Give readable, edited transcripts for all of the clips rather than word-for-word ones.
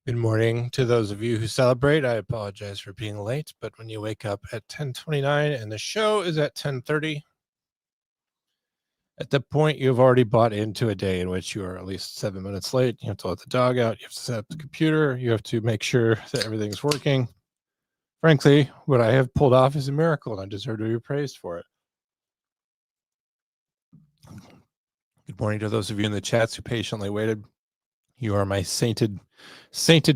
Good morning to those of you who celebrate. I apologize for being late, but when you wake up at 10:29 and the show is at 10:30, at that point you've already bought into a day in which you are at least 7 minutes late. You have to let the dog out, you have to set up the computer, you have to make sure that everything's working. Frankly, what I have pulled off is a miracle, and I deserve to be praised for it. Good morning to those of you in the chats who patiently waited. You are my sainted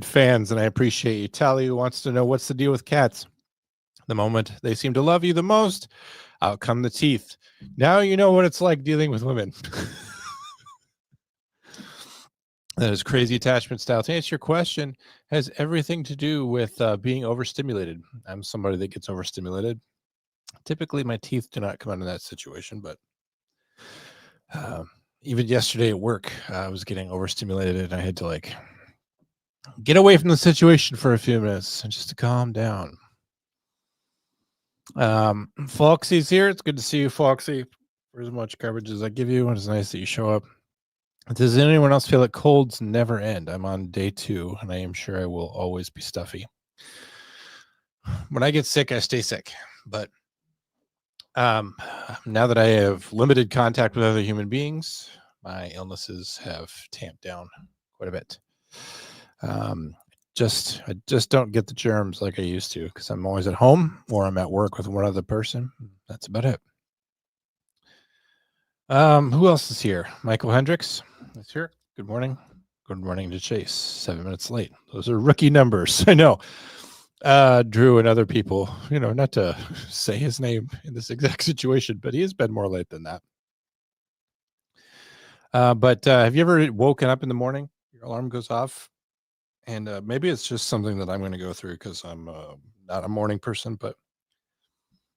fans, and I appreciate you. Tally, who wants to know what's the deal with cats? The moment they seem to love you the most, out come the teeth. Now you know what it's like dealing with women. That is crazy attachment style. To answer your question, has everything to do with being overstimulated. I'm somebody that gets overstimulated. Typically, my teeth do not come out of that situation, but even yesterday at work, I was getting overstimulated, and I had to get away from the situation for a few minutes just to calm down. Foxy's here. It's good to see you, Foxy. For as much garbage as I give you, it's nice that you show up. Does anyone else feel that colds never end? I'm on day 2, and I am sure I will always be stuffy. When I get sick, I stay sick. But now that I have limited contact with other human beings, my illnesses have tamped down quite a bit. I just don't get the germs like I used to because I'm always at home or I'm at work with one other person. That's about it. Who else is here? Michael Hendricks is here. Good morning. Good morning to Chase. 7 minutes late. Those are rookie numbers. I know. Drew and other people, not to say his name in this exact situation, but he has been more late than that. But have you ever woken up in the morning? Your alarm goes off. And maybe it's just something that I'm going to go through because I'm not a morning person, but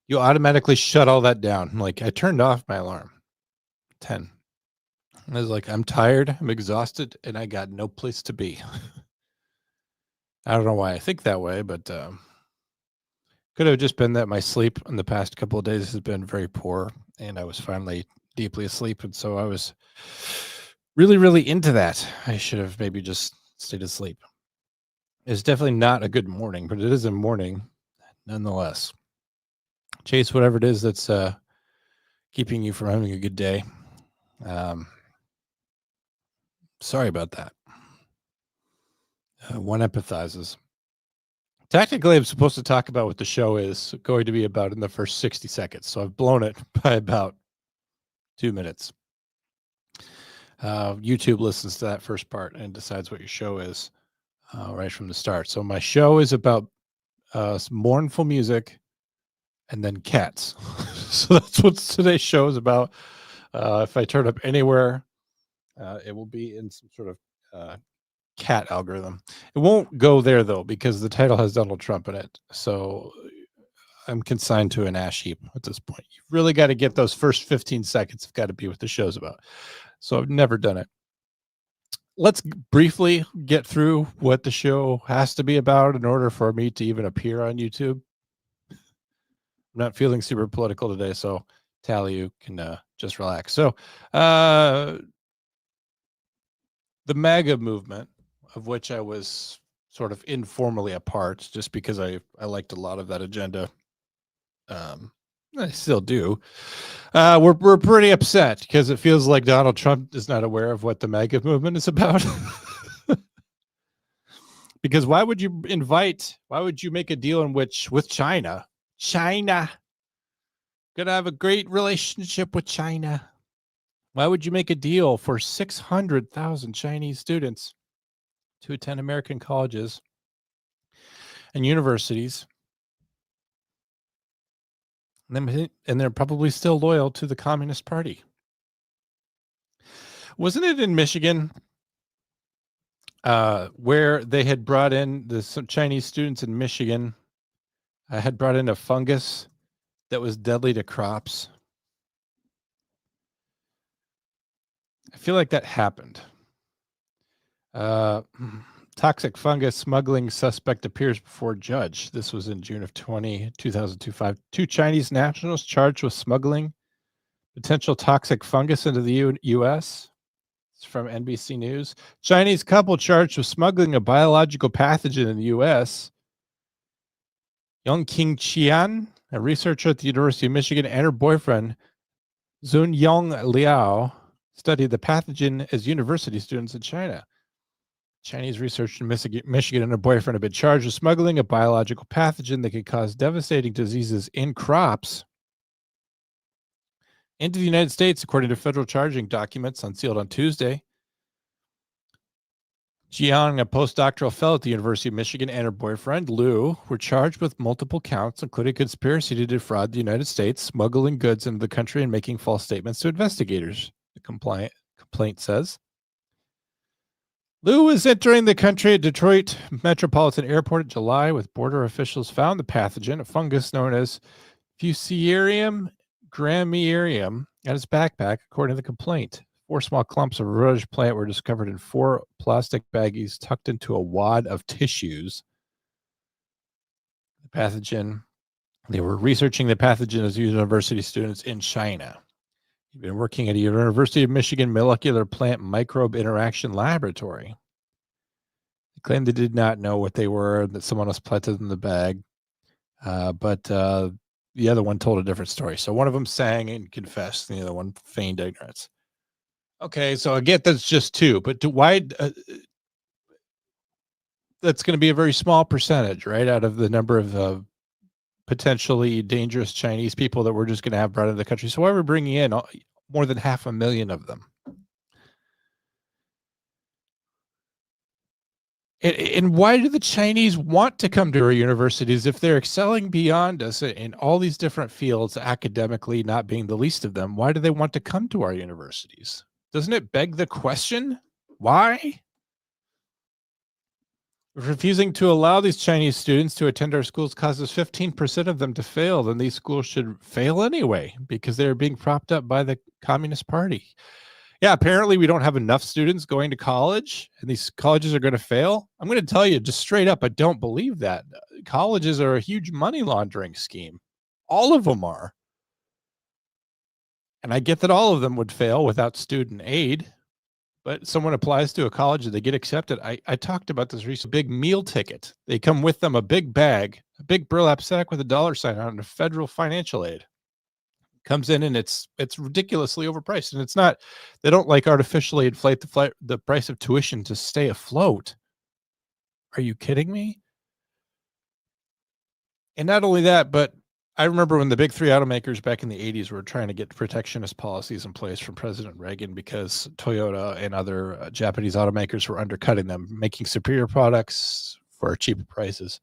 you automatically shut all that down. Like I turned off my alarm 10. I was like, I'm tired, I'm exhausted, and I got no place to be. I don't know why I think that way, but could have just been that my sleep in the past couple of days has been very poor, and I was finally deeply asleep, and so I was really, really into that. I should have maybe just stayed asleep. It's definitely not a good morning, but it is a morning nonetheless. Chase, whatever it is that's keeping you from having a good day. Sorry about that. One empathizes. Technically, I'm supposed to talk about what the show is going to be about in the first 60 seconds. So I've blown it by about 2 minutes. YouTube listens to that first part and decides what your show is right from the start. So my show is about mournful music and then cats. So that's what today's show is about. If I turn up anywhere, it will be in some sort of cat algorithm. It won't go there though because the title has Donald Trump in it. So I'm consigned to an ash heap at this point. You've really got to get those first 15 seconds have got to be what the show's about. So I've never done it. Let's briefly get through what the show has to be about in order for me to even appear on YouTube. I'm not feeling super political today, so Tally, you can just relax. So the MAGA movement, of which I was sort of informally a part, just because I liked a lot of that agenda. I still do. We're pretty upset because it feels like Donald Trump is not aware of what the MAGA movement is about. Because why would you make a deal with China gonna have a great relationship with China? Why would you make a deal for 600,000 Chinese students to attend American colleges and universities? And they're probably still loyal to the Communist Party. Wasn't it in Michigan where they had brought in some Chinese students in Michigan had brought in a fungus that was deadly to crops? I feel like that happened. Toxic fungus smuggling suspect appears before judge. This was in June of 2005. 2 Chinese nationals charged with smuggling potential toxic fungus into the U.S. It's from NBC News. Chinese couple charged with smuggling a biological pathogen in the U.S. Young King Qian, a researcher at the University of Michigan, and her boyfriend, Zunyong Liao, studied the pathogen as university students in China. Chinese researcher in Michigan and her boyfriend have been charged with smuggling a biological pathogen that could cause devastating diseases in crops into the United States, according to federal charging documents unsealed on Tuesday. Jiang, a postdoctoral fellow at the University of Michigan, and her boyfriend, Liu, were charged with multiple counts, including conspiracy to defraud the United States, smuggling goods into the country, and making false statements to investigators, the complaint says. Liu was entering the country at Detroit Metropolitan Airport in July, with border officials found the pathogen, a fungus known as Fusarium graminearum, at his backpack, according to the complaint. 4 small clumps of rose plant were discovered in 4 plastic baggies tucked into a wad of tissues. The pathogen, they were researching the pathogen as university students in China. He'd been working at a University of Michigan molecular plant microbe interaction laboratory. They claimed they did not know what they were, that someone else planted them in the bag. But the other one told a different story. So one of them sang and confessed, and the other one feigned ignorance. Okay, so I get that's just 2, but why? That's going to be a very small percentage, right, out of the number of potentially dangerous Chinese people that we're just going to have brought into the country. So why are we bringing in more than 500,000 of them? And why do the Chinese want to come to our universities if they're excelling beyond us in all these different fields, academically not being the least of them? Why do they want to come to our universities? Doesn't it beg the question? Why? Refusing to allow these Chinese students to attend our schools causes 15% of them to fail. Then these schools should fail anyway because they're being propped up by the Communist Party. Yeah, apparently we don't have enough students going to college and these colleges are going to fail. I'm going to tell you just straight up, I don't believe that. Colleges are a huge money laundering scheme. All of them are. And I get that all of them would fail without student aid. But someone applies to a college and they get accepted. I talked about this recently. Big meal ticket. They come with them a big bag, a big burlap sack with a dollar sign on it, federal financial aid. Comes in and it's ridiculously overpriced. And it's not, they don't like artificially inflate the price of tuition to stay afloat. Are you kidding me? And not only that, but I remember when the big 3 automakers back in the 80s were trying to get protectionist policies in place from President Reagan because Toyota and other Japanese automakers were undercutting them, making superior products for cheaper prices.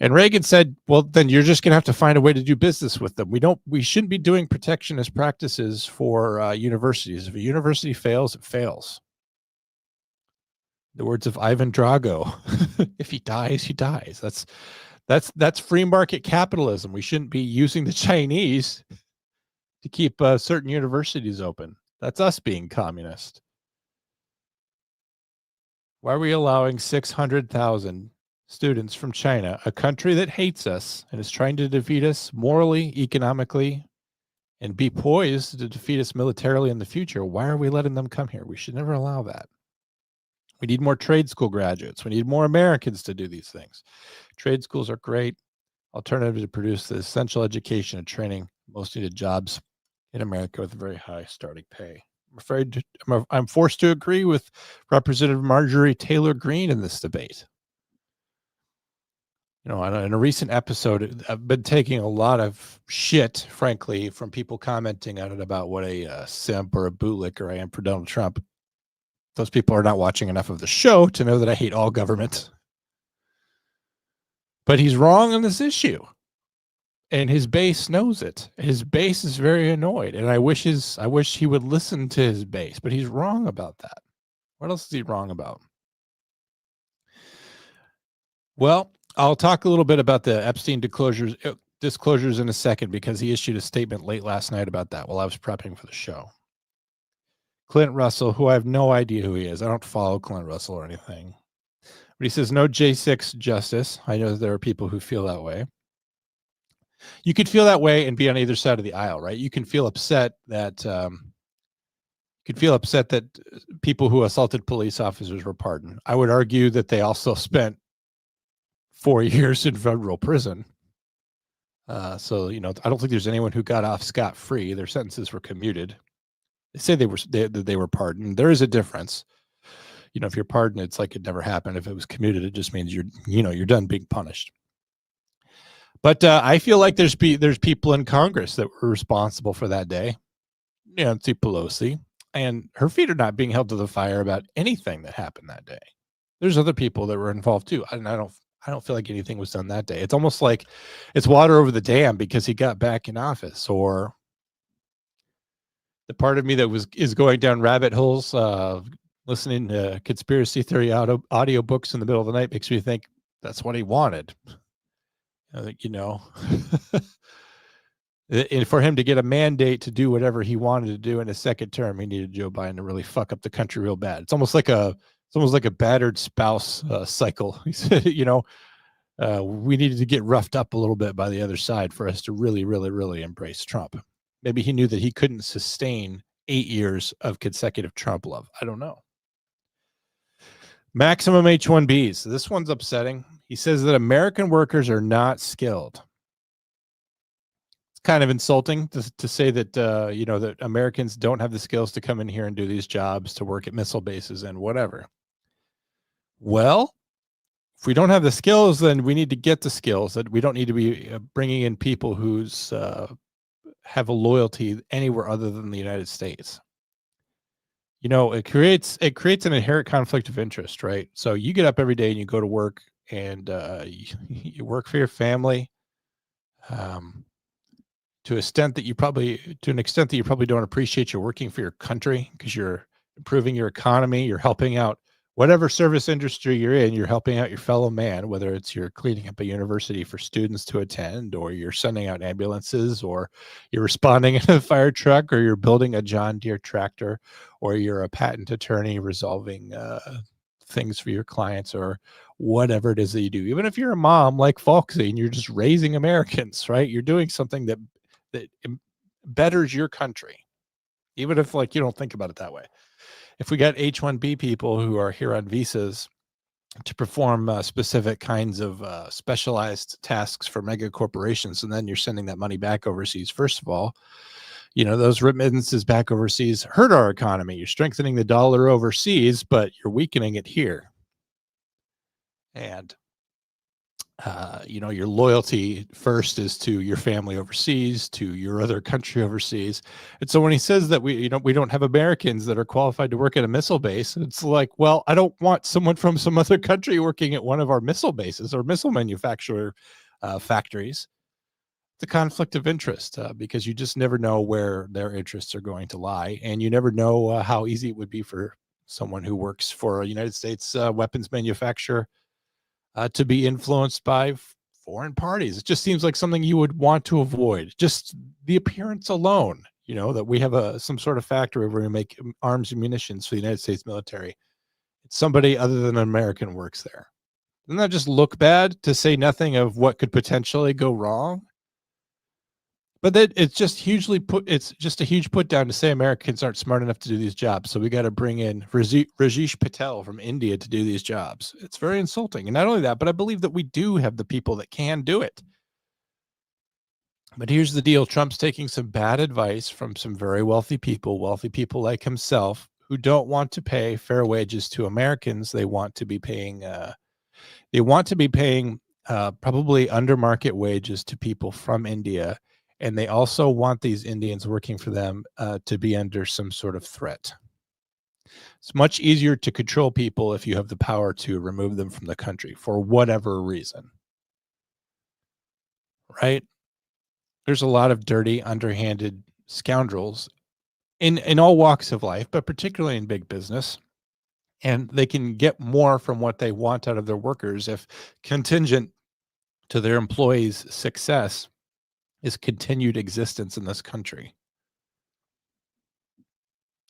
And Reagan said, well, then you're just going to have to find a way to do business with them. We shouldn't be doing protectionist practices for universities. If a university fails, it fails. The words of Ivan Drago, if he dies, he dies. That's free market capitalism. We shouldn't be using the Chinese to keep certain universities open. That's us being communist. Why are we allowing 600,000 students from China, a country that hates us and is trying to defeat us morally, economically, and be poised to defeat us militarily in the future? Why are we letting them come here? We should never allow that. We need more trade school graduates. We need more Americans to do these things. Trade schools are great alternative to produce the essential education and training most needed jobs in America with very high starting pay. I'm forced to agree with Representative Marjorie Taylor Greene in this debate. You know, in a recent episode, I've been taking a lot of shit, frankly, from people commenting on it about what a simp or a bootlicker I am for Donald Trump. Those people are not watching enough of the show to know that I hate all government. But he's wrong on this issue. And his base knows it. His base is very annoyed. And I wish he would listen to his base, but he's wrong about that. What else is he wrong about? Well, I'll talk a little bit about the Epstein disclosures in a second because he issued a statement late last night about that while I was prepping for the show. Clint Russell, who I have no idea who he is. I don't follow Clint Russell or anything. But he says no J6 justice. I know there are people who feel that way. You could feel that way and be on either side of the aisle, right? You can feel upset that You could feel upset that people who assaulted police officers were pardoned. I would argue that they also spent 4 years in federal prison. So, I don't think there's anyone who got off scot-free. Their sentences were commuted. They say they were pardoned. There is a difference. If you're pardoned, it's like it never happened. If it was commuted, it just means you're done being punished. But I feel like there's people in Congress that were responsible for that day. Nancy Pelosi, and her feet are not being held to the fire about anything that happened that day. There's other people that were involved too, and I don't feel like anything was done that day. It's almost like it's water over the dam because he got back in office. Or the part of me that is going down rabbit holes, listening to conspiracy theory audio books in the middle of the night makes me think that's what he wanted. And for him to get a mandate to do whatever he wanted to do in his second term, he needed Joe Biden to really fuck up the country real bad. It's almost like a battered spouse cycle. He said, we needed to get roughed up a little bit by the other side for us to really, really, really embrace Trump. Maybe he knew that he couldn't sustain 8 years of consecutive Trump love. I don't know. Maximum H-1Bs. This one's upsetting. He says that American workers are not skilled. It's kind of insulting to say that, that Americans don't have the skills to come in here and do these jobs, to work at missile bases and whatever. Well, if we don't have the skills, then we need to get the skills. That we don't need to be bringing in people who's have a loyalty anywhere other than the United States. It creates an inherent conflict of interest, right? So you get up every day and you go to work, and you work for your family. To an extent that you probably don't appreciate you're working for your country, because you're improving your economy, you're helping out whatever service industry you're in, you're helping out your fellow man, whether it's you're cleaning up a university for students to attend, or you're sending out ambulances, or you're responding in a fire truck, or you're building a John Deere tractor, or you're a patent attorney resolving things for your clients, or whatever it is that you do. Even if you're a mom like Folksy and you're just raising Americans, right? You're doing something that betters your country, even if you don't think about it that way. If we got H-1B people who are here on visas to perform specific kinds of specialized tasks for mega corporations, and then you're sending that money back overseas, first of all, those remittances back overseas hurt our economy. You're strengthening the dollar overseas, but you're weakening it here. And your loyalty first is to your family overseas, to your other country overseas. And so when he says that we don't have Americans that are qualified to work at a missile base, it's like, well, I don't want someone from some other country working at one of our missile bases or missile manufacturer factories. The conflict of interest, because you just never know where their interests are going to lie, and you never know how easy it would be for someone who works for a United States weapons manufacturer to be influenced by foreign parties. It just seems like something you would want to avoid. Just the appearance alone, that we have some sort of factory where we make arms and munitions for the United States military. It's somebody other than an American works there. Doesn't that just look bad, to say nothing of what could potentially go wrong? But it's just a huge put down to say Americans aren't smart enough to do these jobs. So we got to bring in Rajesh Patel from India to do these jobs. It's very insulting. And not only that, but I believe that we do have the people that can do it. But here's the deal. Trump's taking some bad advice from some very wealthy people like himself, who don't want to pay fair wages to Americans. They want to be paying probably under market wages to people from India. And they also want these Indians working for them to be under some sort of threat. It's much easier to control people if you have the power to remove them from the country for whatever reason. Right? There's a lot of dirty, underhanded scoundrels in all walks of life, but particularly in big business. And they can get more from what they want out of their workers if contingent to their employees' success is continued existence in this country.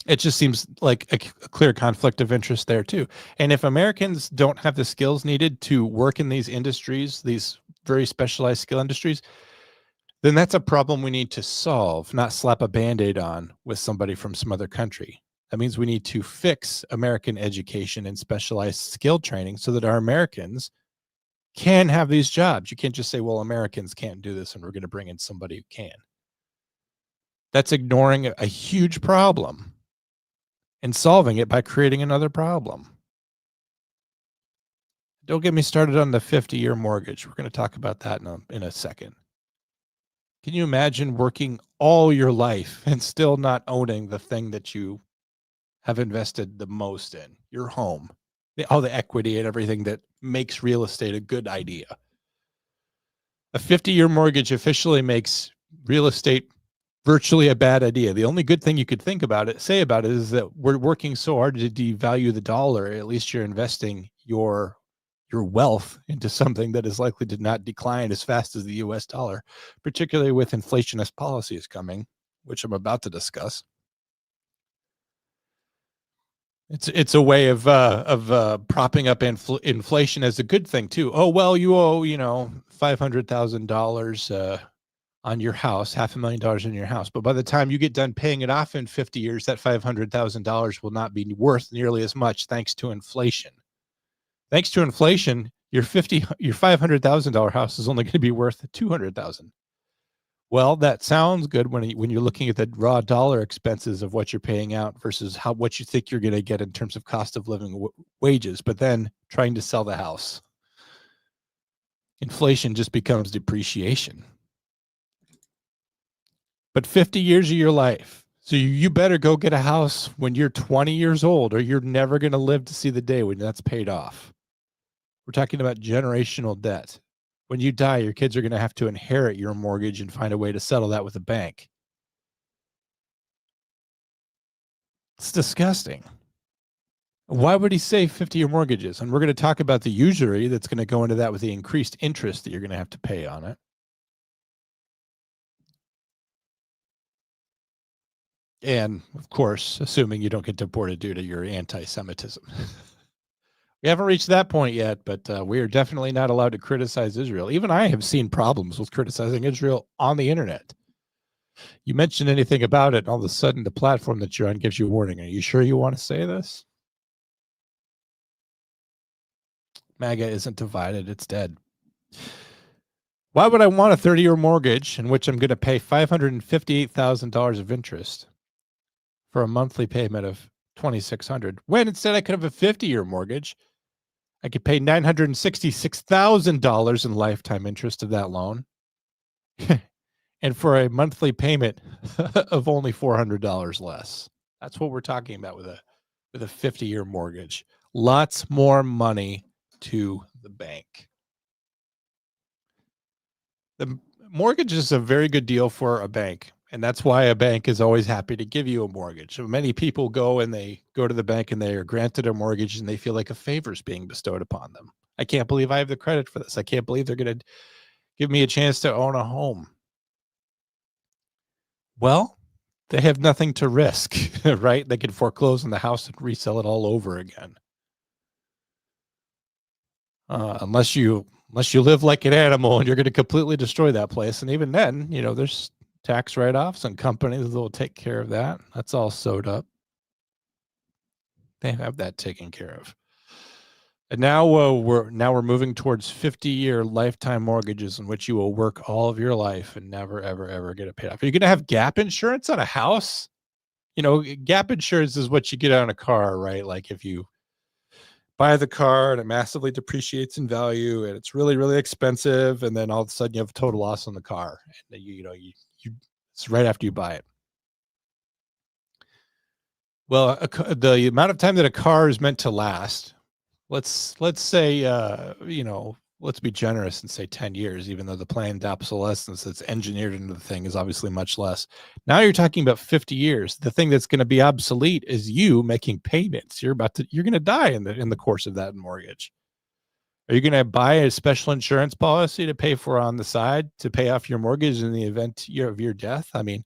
It just seems like a clear conflict of interest there too. And if Americans don't have the skills needed to work in these industries, these very specialized skill industries, then that's a problem we need to solve, not slap a Band-Aid on with somebody from some other country. That means we need to fix American education and specialized skill training so that our Americans can have these jobs. You can't just say, well, Americans can't do this and we're going to bring in somebody who can. That's ignoring a huge problem and solving it by creating another problem. Don't get me started on the 50-year mortgage. We're going to talk about that in a second. Can you imagine working all your life and still not owning the thing that you have invested the most in, your home, all the equity and everything that makes real estate a good idea? A 50-year mortgage officially makes real estate virtually a bad idea. The only good thing you could say about it is that we're working so hard to devalue the dollar. At least you're investing your wealth into something that is likely to not decline as fast as the US dollar, particularly with inflationist policies coming, which I'm about to discuss. It's a way of propping up inflation as a good thing too. Oh, well, you owe, $500,000 on your house, $500,000 in your house. But by the time you get done paying it off in 50 years, that $500,000 will not be worth nearly as much thanks to inflation. Thanks to inflation, your $500,000 house is only going to be worth $200,000. Well, that sounds good when you're looking at the raw dollar expenses of what you're paying out versus what you think you're going to get in terms of cost of living wages, but then trying to sell the house. Inflation just becomes depreciation. But 50 years of your life. So you better go get a house when you're 20 years old, or you're never going to live to see the day when that's paid off. We're talking about generational debt. When you die, your kids are going to have to inherit your mortgage and find a way to settle that with a bank. It's disgusting. Why would he say 50-year mortgages? And we're going to talk about the usury that's going to go into that with the increased interest that you're going to have to pay on it. And, of course, assuming you don't get deported due to your anti-Semitism. We haven't reached that point yet, but we are definitely not allowed to criticize Israel. Even I have seen problems with criticizing Israel on the internet. You mention anything about it, and all of a sudden the platform that you're on gives you a warning. Are you sure you want to say this? MAGA isn't divided. It's dead. Why would I want a 30-year mortgage in which I'm going to pay $558,000 of interest for a monthly payment of $2,600 when instead I could have a 50-year mortgage? I could pay $966,000 in lifetime interest of that loan, and for a monthly payment of only $400 less. That's what we're talking about with a 50-year mortgage. Lots more money to the bank. The mortgage is a very good deal for a bank, and that's why a bank is always happy to give you a mortgage. So many people go to the bank and they are granted a mortgage and they feel like a favor is being bestowed upon them. I can't believe I have the credit for this. I can't believe they're going to give me a chance to own a home. Well, they have nothing to risk, right? They could foreclose on the house and resell it all over again. Unless you live like an animal and you're going to completely destroy that place. And even then, there's tax write-offs and companies that will take care of that. That's all sewed up. They have that taken care of. And now we're moving towards 50-year lifetime mortgages in which you will work all of your life and never, ever, ever get it paid off. Are you going to have gap insurance on a house? Gap insurance is what you get on a car, right? Like if you buy the car and it massively depreciates in value and it's really, really expensive, and then all of a sudden you have a total loss on the car, and it's right after you buy it. Well, the amount of time that a car is meant to last, let's say, let's be generous and say 10 years, even though the planned obsolescence that's engineered into the thing is obviously much less. Now you're talking about 50 years. The thing that's going to be obsolete is you making payments. You're going to die in the course of that mortgage. Are you going to buy a special insurance policy to pay for on the side to pay off your mortgage in the event of your death? I mean,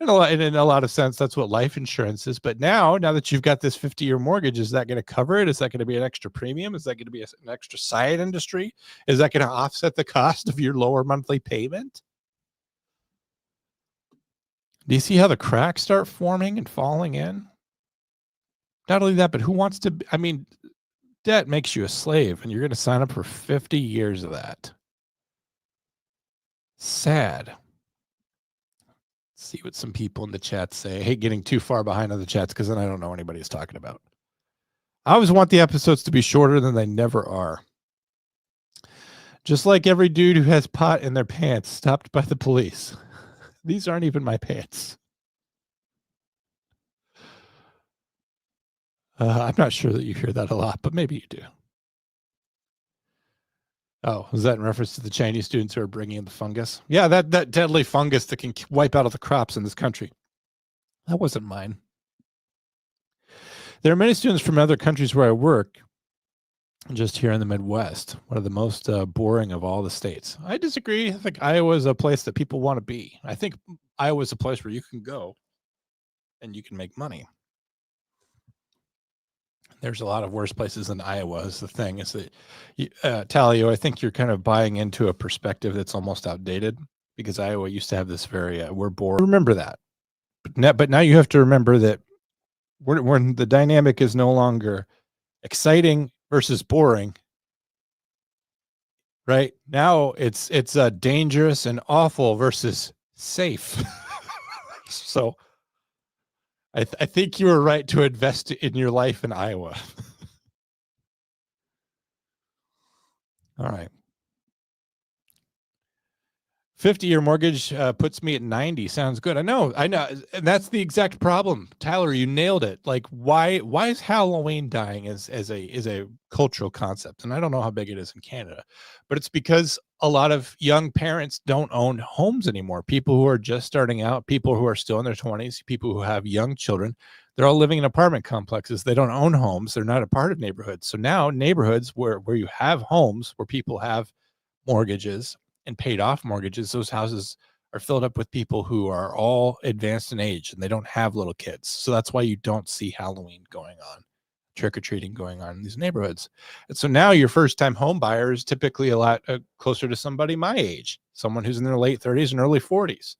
in a lot of sense, that's what life insurance is. But now that you've got this 50-year mortgage, is that going to cover it? Is that going to be an extra premium? Is that going to be an extra side industry? Is that going to offset the cost of your lower monthly payment? Do you see how the cracks start forming and falling in? Not only that, but who wants to? I mean, debt makes you a slave, and you're going to sign up for 50 years of that. Sad. Let's see what some people in the chat say. I hate getting too far behind on the chats because then I don't know what anybody's talking about. I always want the episodes to be shorter than they never are. Just like every dude who has pot in their pants stopped by the police. These aren't even my pants. I'm not sure that you hear that a lot, but maybe you do. Oh, was that in reference to the Chinese students who are bringing in the fungus? Yeah, that deadly fungus that can wipe out all the crops in this country. That wasn't mine. There are many students from other countries where I work, just here in the Midwest, one of the most boring of all the states. I disagree. I think Iowa is a place that people want to be. I think Iowa is a place where you can go and you can make money. There's a lot of worse places than Iowa is the thing. Is that, Talio, I think you're kind of buying into a perspective that's almost outdated because Iowa used to have this very, we're bored. Remember that. But now you have to remember that when the dynamic is no longer exciting versus boring, right? Now it's dangerous and awful versus safe. So I think you were right to invest in your life in Iowa. All right. 50-year mortgage puts me at 90. Sounds good. I know. And that's the exact problem. Tyler, you nailed it. Like, why is Halloween dying as a cultural concept? And I don't know how big it is in Canada, but it's because a lot of young parents don't own homes anymore. People who are just starting out, people who are still in their 20s, people who have young children, they're all living in apartment complexes. They don't own homes. They're not a part of neighborhoods. So now neighborhoods where you have homes, where people have mortgages and paid off mortgages, those houses are filled up with people who are all advanced in age and they don't have little kids. So that's why you don't see Halloween going on, trick-or-treating going on in these neighborhoods. And so now your first-time home buyer is typically a lot closer to somebody my age, someone who's in their late 30s and early 40s.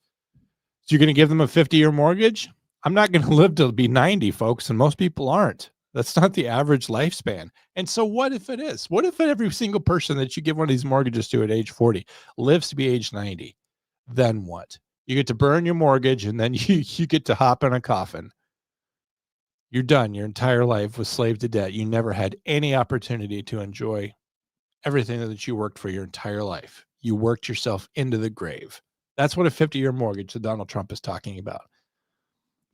So you're going to give them a 50-year mortgage? I'm not going to live to be 90, folks, and most people aren't. That's not the average lifespan. And so what if it is? What if every single person that you give one of these mortgages to at age 40 lives to be age 90? Then what? You get to burn your mortgage and then you get to hop in a coffin. You're done. Your entire life was slave to debt. You never had any opportunity to enjoy everything that you worked for your entire life. You worked yourself into the grave. That's what a 50-year mortgage that Donald Trump is talking about.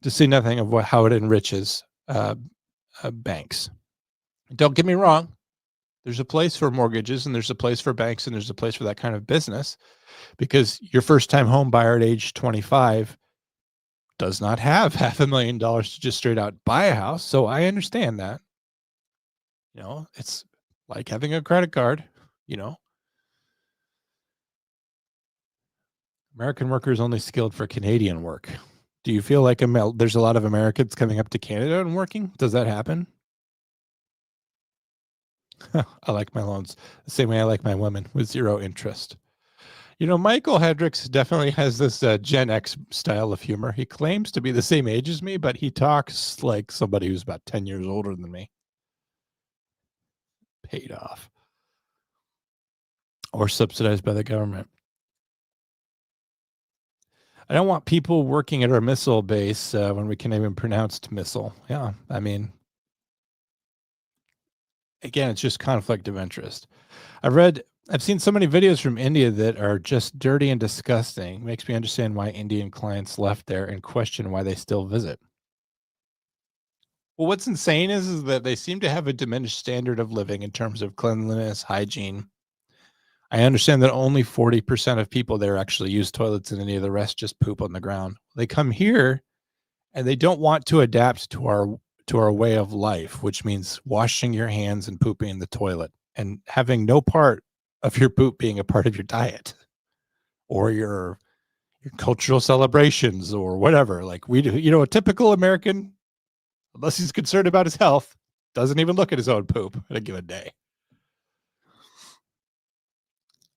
To say nothing of how it enriches banks. Don't get me wrong. There's a place for mortgages and there's a place for banks and there's a place for that kind of business, because your first time home buyer at age 25 does not have $500,000 to just straight out buy a house. So I understand that. You know, it's like having a credit card, you know. American workers only skilled for Canadian work. Do you feel like there's a lot of Americans coming up to Canada and working? Does that happen? I like my loans the same way I like my women, with zero interest. You know, Michael Hendricks definitely has this Gen X style of humor. He claims to be the same age as me, but he talks like somebody who's about 10 years older than me. Paid off. Or subsidized by the government. I don't want people working at our missile base when we can't even pronounce missile. Yeah, I mean, again, it's just conflict of interest. I've seen so many videos from India that are just dirty and disgusting. Makes me understand why Indian clients left there and question why they still visit. Well, what's insane is that they seem to have a diminished standard of living in terms of cleanliness, hygiene. I understand that only 40% of people there actually use toilets and any of the rest just poop on the ground. They come here and they don't want to adapt to our way of life, which means washing your hands and pooping in the toilet and having no part of your poop being a part of your diet or your cultural celebrations or whatever. Like we do, you know, a typical American, unless he's concerned about his health, doesn't even look at his own poop in a given day.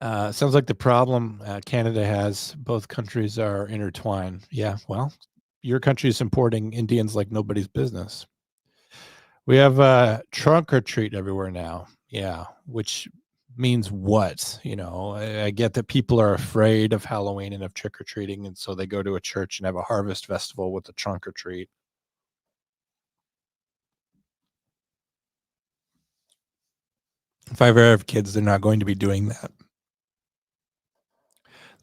Sounds like the problem Canada has, both countries are intertwined. Yeah, well, your country is importing Indians like nobody's business. We have trunk or treat everywhere now. Yeah, which means what? I get that people are afraid of Halloween and of trick or treating, and so they go to a church and have a harvest festival with a trunk or treat. If I ever have kids, they're not going to be doing that.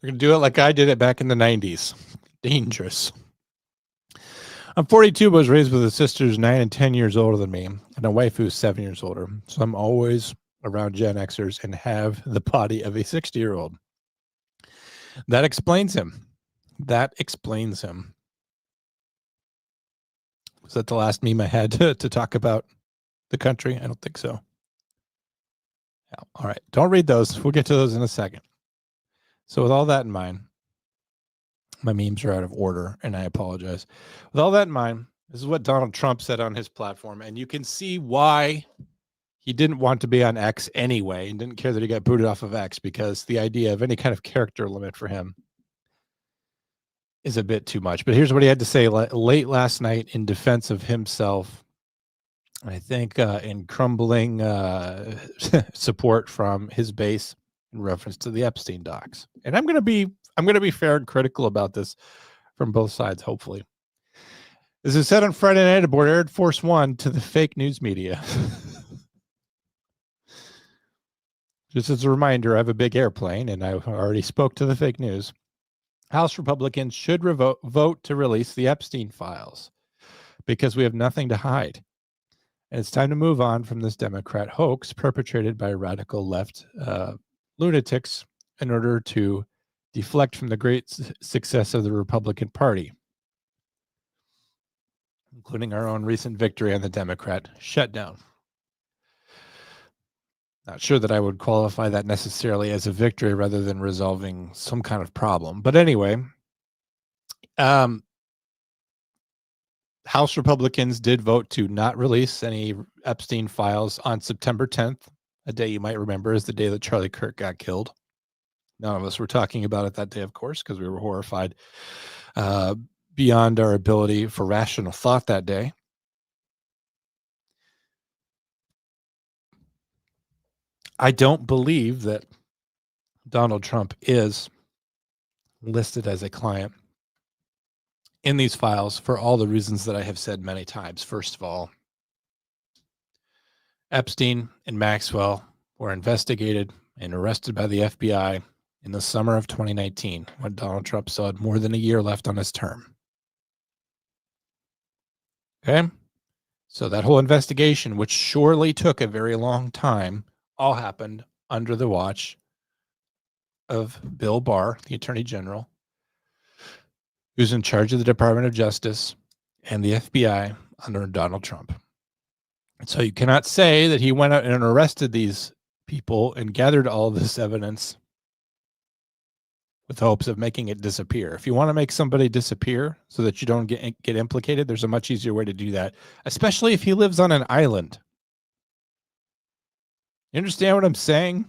They're going to do it like I did it back in the 90s. Dangerous. I'm 42, but was raised with a sister who's 9 and 10 years older than me, and a wife who's 7 years older. So I'm always around Gen Xers and have the body of a 60-year-old. That explains him. Was that the last meme I had to talk about the country? I don't think so. Yeah. All right. Don't read those. We'll get to those in a second. So with all that in mind, my memes are out of order, and I apologize. With all that in mind, this is what Donald Trump said on his platform, and you can see why he didn't want to be on X anyway and didn't care that he got booted off of X, because the idea of any kind of character limit for him is a bit too much. But here's what he had to say late last night in defense of himself, I think in crumbling support from his base in reference to the Epstein docs. And I'm going to be fair and critical about this from both sides, hopefully. As I said on Friday night aboard Air Force One to the fake news media. Just as a reminder, I have a big airplane, and I already spoke to the fake news. House Republicans should vote to release the Epstein files because we have nothing to hide. And it's time to move on from this Democrat hoax perpetrated by radical left lunatics in order to deflect from the great success of the Republican Party, including our own recent victory on the Democrat shutdown. Not sure that I would qualify that necessarily as a victory rather than resolving some kind of problem. But anyway, House Republicans did vote to not release any Epstein files on September 10th, a day you might remember as the day that Charlie Kirk got killed. None of us were talking about it that day, of course, because we were horrified beyond our ability for rational thought that day. I don't believe that Donald Trump is listed as a client in these files for all the reasons that I have said many times. First of all, Epstein and Maxwell were investigated and arrested by the FBI in the summer of 2019 when Donald Trump still had more than a year left on his term. Okay? So that whole investigation, which surely took a very long time, all happened under the watch of Bill Barr, the Attorney General, who's in charge of the Department of Justice and the FBI under Donald Trump. And so you cannot say that he went out and arrested these people and gathered all this evidence with hopes of making it disappear. If you want to make somebody disappear so that you don't get implicated, there's a much easier way to do that, especially if he lives on an island. You understand what I'm saying?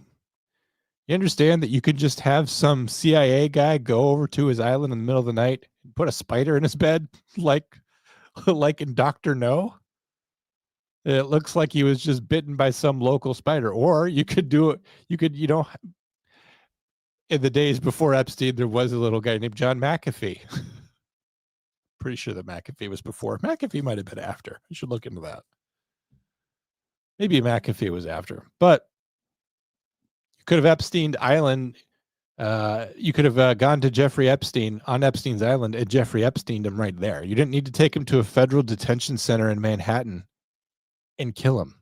You understand that you could just have some CIA guy go over to his island in the middle of the night and put a spider in his bed, like in Dr. No? It looks like he was just bitten by some local spider. Or you could do it. You could, in the days before Epstein, there was a little guy named John McAfee. Pretty sure that McAfee was before. McAfee might have been after. I should look into that. Maybe McAfee was after. But you could have Epstein Island. You could have gone to Jeffrey Epstein on Epstein's Island, and Jeffrey Epsteined him right there. You didn't need to take him to a federal detention center in Manhattan and kill him.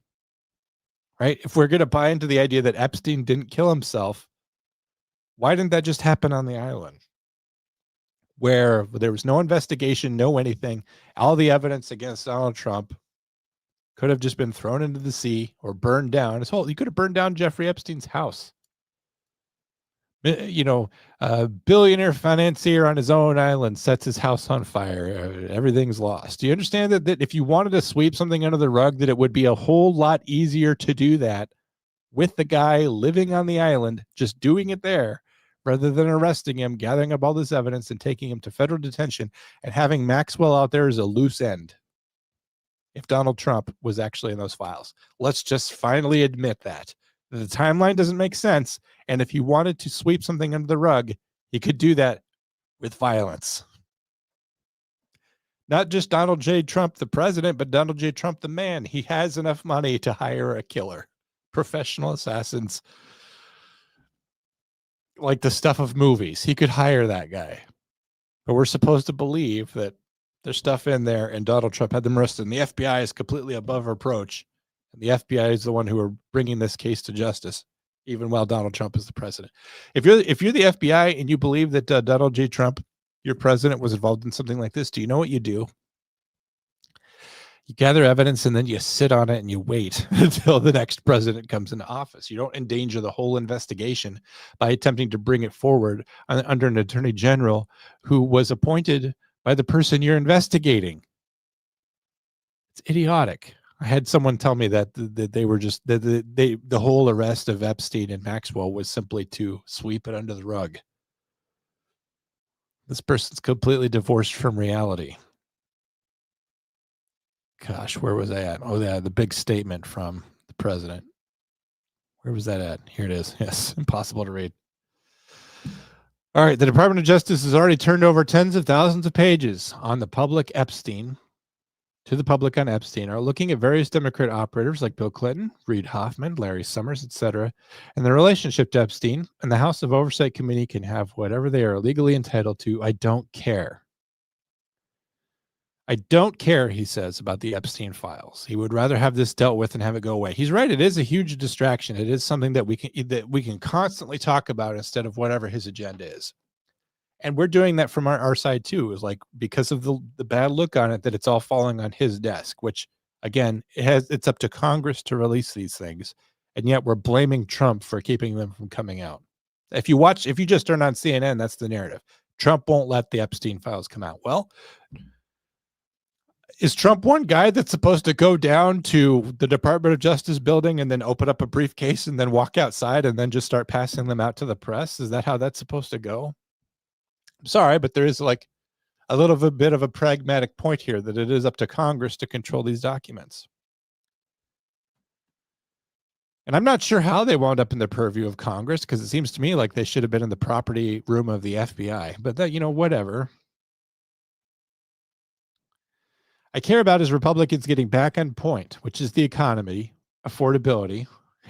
Right? If we're going to buy into the idea that Epstein didn't kill himself, why didn't that just happen on the island? Where there was no investigation, no anything. All the evidence against Donald Trump could have just been thrown into the sea or burned down. You could have burned down Jeffrey Epstein's house. A billionaire financier on his own island sets his house on fire. Everything's lost. Do you understand that if you wanted to sweep something under the rug, that it would be a whole lot easier to do that with the guy living on the island, just doing it there, rather than arresting him, gathering up all this evidence and taking him to federal detention and having Maxwell out there as a loose end if Donald Trump was actually in those files. Let's just finally admit that. The timeline doesn't make sense. And if he wanted to sweep something under the rug, he could do that with violence. Not just Donald J. Trump, the president, but Donald J. Trump, the man. He has enough money to hire a killer. Professional assassins, like the stuff of movies. He could hire that guy. But we're supposed to believe that there's stuff in there and Donald Trump had them arrested. And the FBI is completely above reproach. And the FBI is the one who are bringing this case to justice, even while Donald Trump is the president. If you're the FBI and you believe that Donald J. Trump, your president, was involved in something like this, do you know what you do? You gather evidence and then you sit on it and you wait until the next president comes into office. You don't endanger the whole investigation by attempting to bring it forward under an attorney general who was appointed by the person you're investigating. It's idiotic. I had someone tell me that they were just the whole arrest of Epstein and Maxwell was simply to sweep it under the rug. This person's completely divorced from reality. Gosh, where was I at? Oh, yeah, the big statement from the president. Where was that at? Here it is. Yes, impossible to read. All right, the Department of Justice has already turned over tens of thousands of pages on the public Epstein, to the public on Epstein, are looking at various Democrat operators like Bill Clinton, Reid Hoffman, Larry Summers, etc., and the relationship to Epstein. And the House of Oversight Committee can have whatever they are legally entitled to. I don't care. I don't care, he says, about the Epstein files. He would rather have this dealt with and have it go away. He's right. It is a huge distraction. It is something that we can constantly talk about instead of whatever his agenda is. And we're doing that from our side too, is like because of the bad look on it, that it's all falling on his desk, which again, it's up to Congress to release these things. And yet we're blaming Trump for keeping them from coming out. If you just turn on CNN, that's the narrative. Trump won't let the Epstein files come out. Well, is Trump one guy that's supposed to go down to the Department of Justice building and then open up a briefcase and then walk outside and then just start passing them out to the press? Is that how that's supposed to go? I'm sorry, but there is like a little bit of a pragmatic point here that it is up to Congress to control these documents. And I'm not sure how they wound up in the purview of Congress, because it seems to me like they should have been in the property room of the FBI. But that, whatever. I care about is Republicans getting back on point, which is the economy, affordability,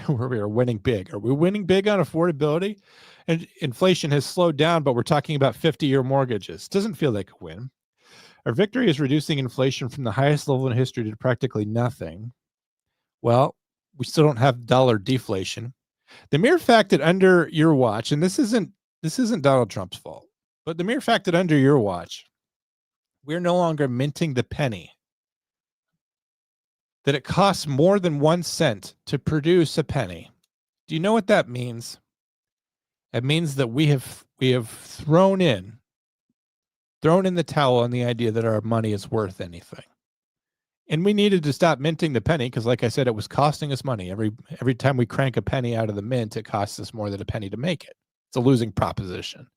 where we are winning big. Are we winning big on affordability? And inflation has slowed down, but we're talking about 50-year mortgages. Doesn't feel like a win. Our victory is reducing inflation from the highest level in history to practically nothing. Well, we still don't have dollar deflation. The mere fact that under your watch, and this isn't Donald Trump's fault, but the mere fact that under your watch, we're no longer minting the penny, that it costs more than 1 cent to produce a penny. Do you know what that means? It means that we have thrown in the towel on the idea that our money is worth anything. And we needed to stop minting the penny because, like I said, it was costing us money. Every time we crank a penny out of the mint, it costs us more than a penny to make it. It's a losing proposition.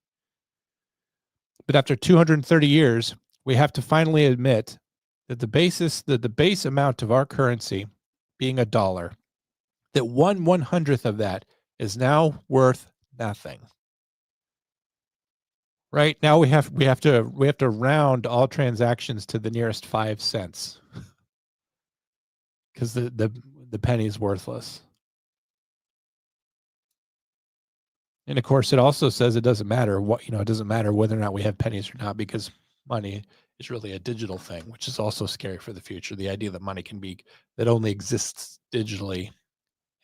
But after 230 years, we have to finally admit that the base amount of our currency being $1, that 1/100th of that is now worth nothing. Right now we have to round all transactions to the nearest 5 cents because the penny is worthless. And of course, it also says it doesn't matter it doesn't matter whether or not we have pennies or not, because money is really a digital thing, which is also scary for the future. The idea that money that only exists digitally,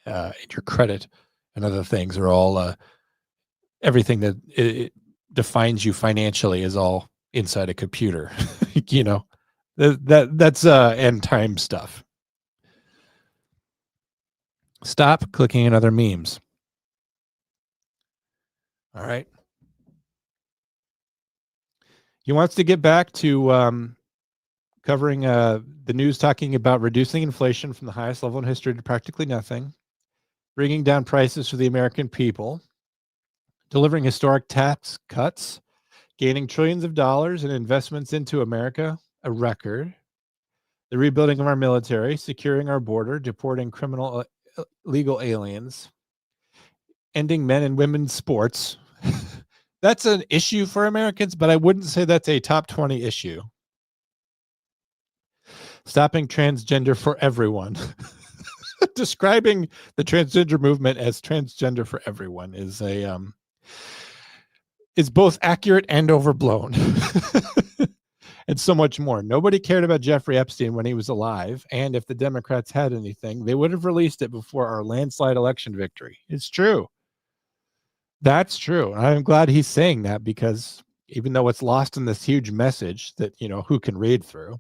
your credit and other things are all everything that it defines you financially is all inside a computer. That's end time stuff. Stop clicking on other memes. All right. He wants to get back to covering the news talking about reducing inflation from the highest level in history to practically nothing, bringing down prices for the American people, delivering historic tax cuts, gaining trillions of dollars in investments into America, a record, the rebuilding of our military, securing our border, deporting criminal legal aliens, ending men and women's sports. That's an issue for Americans, but I wouldn't say that's a top 20 issue. Stopping transgender for everyone. Describing the transgender movement as transgender for everyone is both accurate and overblown. And so much more. Nobody cared about Jeffrey Epstein when he was alive, and if the Democrats had anything, they would have released it before our landslide election victory. It's true. That's true. I'm glad he's saying that, because even though it's lost in this huge message that, who can read through,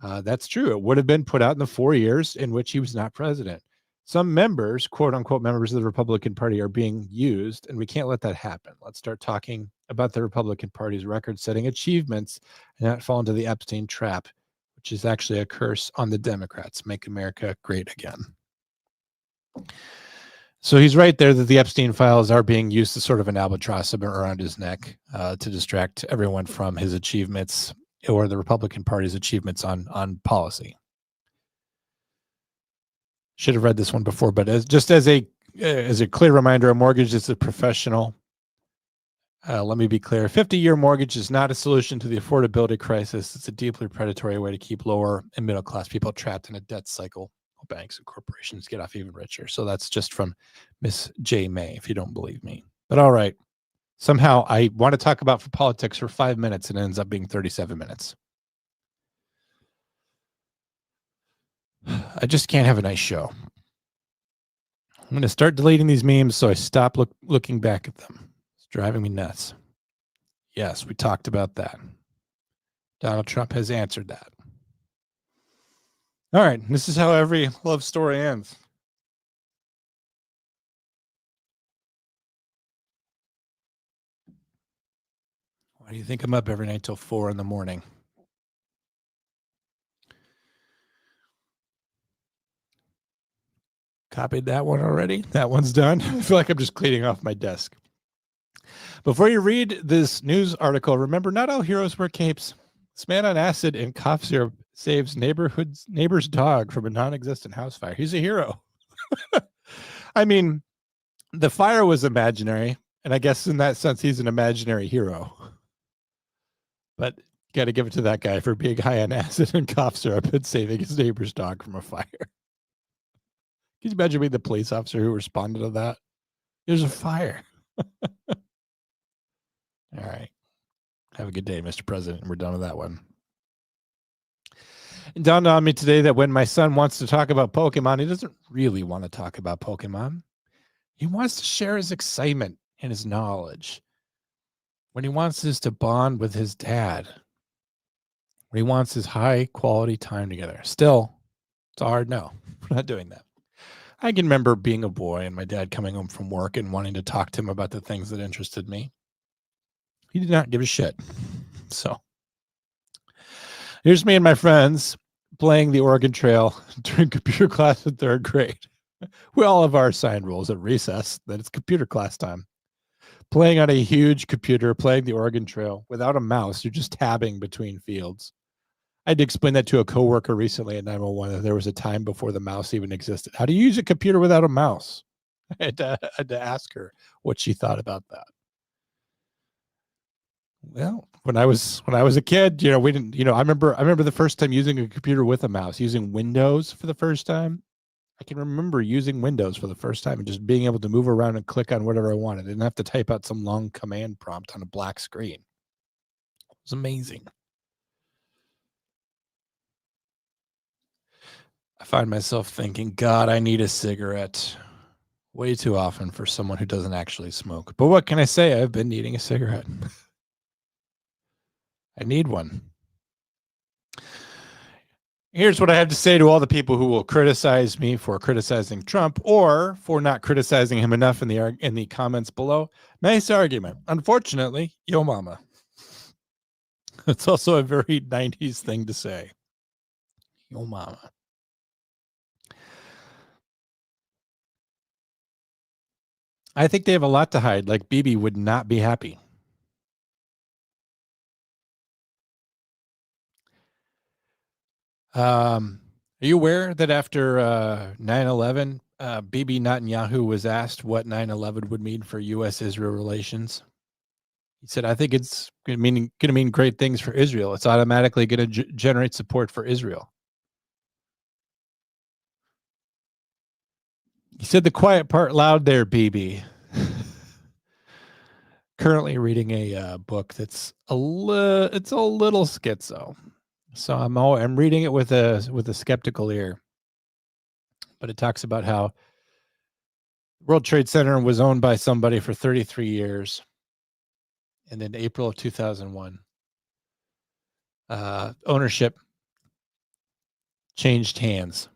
that's true. It would have been put out in the 4 years in which he was not president. Some members, quote unquote, members of the Republican Party are being used, and we can't let that happen. Let's start talking about the Republican Party's record-setting achievements and not fall into the Epstein trap, which is actually a curse on the Democrats. Make America great again. So he's right there that the Epstein files are being used as sort of an albatross around his neck to distract everyone from his achievements or the Republican Party's achievements on policy. Should have read this one before, but as a clear reminder, a mortgage is a professional. Let me be clear. A 50-year mortgage is not a solution to the affordability crisis. It's a deeply predatory way to keep lower and middle-class people trapped in a debt cycle. Banks and corporations get off even richer. So that's just from Miss J. May, if you don't believe me. But all right. Somehow I want to talk about politics for 5 minutes and it ends up being 37 minutes. I just can't have a nice show. I'm going to start deleting these memes so I stop looking back at them. It's driving me nuts. Yes, we talked about that. Donald Trump has answered that. All right, this is how every love story ends. Why do you think I'm up every night till 4 a.m? Copied that one already. That one's done. I feel like I'm just cleaning off my desk. Before you read this news article, remember, not all heroes wear capes. This man on acid and cough syrup saves neighbor's dog from a non-existent house fire. He's a hero. I mean, the fire was imaginary, and I guess in that sense, he's an imaginary hero. But you got to give it to that guy for being high on acid and cough syrup and saving his neighbor's dog from a fire. Can you imagine being the police officer who responded to that? There's a fire. All right. Have a good day, Mr. President. We're done with that one. It dawned on me today that when my son wants to talk about Pokemon, he doesn't really want to talk about Pokemon. He wants to share his excitement and his knowledge. When he wants us to bond with his dad. When he wants his high quality time together. Still, it's a hard no. We're not doing that. I can remember being a boy and my dad coming home from work and wanting to talk to him about the things that interested me. He did not give a shit. So here's me and my friends playing the Oregon Trail during computer class in 3rd grade. We all have our assigned rules at recess that it's computer class time. Playing on a huge computer, playing the Oregon Trail without a mouse. You're just tabbing between fields. I had to explain that to a coworker recently at 911 that there was a time before the mouse even existed. How do you use a computer without a mouse? I had to ask her what she thought about that. Well, when I was a kid, we didn't, I remember the first time using a computer with a mouse, using Windows for the first time. I can remember using Windows for the first time and just being able to move around and click on whatever I wanted. I didn't have to type out some long command prompt on a black screen. It was amazing. I find myself thinking, God, I need a cigarette. Way too often for someone who doesn't actually smoke. But what can I say? I've been needing a cigarette. I need one. Here's what I have to say to all the people who will criticize me for criticizing Trump or for not criticizing him enough in the comments below. Nice argument. Unfortunately, yo mama. It's also a very 90s thing to say. Yo mama. I think they have a lot to hide. Like Bibi would not be happy. Are you aware that after 9/11, Bibi Netanyahu was asked what 9/11 would mean for U.S.-Israel relations? He said, "I think it's going to mean great things for Israel. It's automatically going to generate support for Israel." He said the quiet part loud there, Bibi. Currently reading a book that's it's a little schizo, so I'm reading it with a skeptical ear. But it talks about how World Trade Center was owned by somebody for 33 years, and in April of 2001, ownership changed hands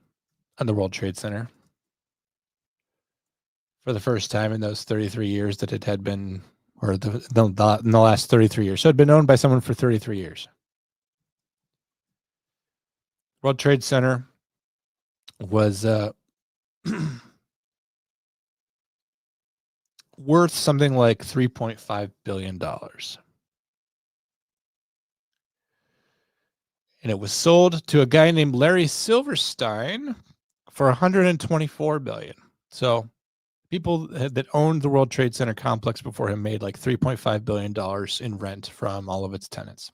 on the World Trade Center for the first time in those 33 years that it had been, or in the last 33 years. So it had been owned by someone for 33 years. World Trade Center was worth something like $3.5 billion. And it was sold to a guy named Larry Silverstein for $124 billion. So people that owned the World Trade Center complex before him made like $3.5 billion in rent from all of its tenants.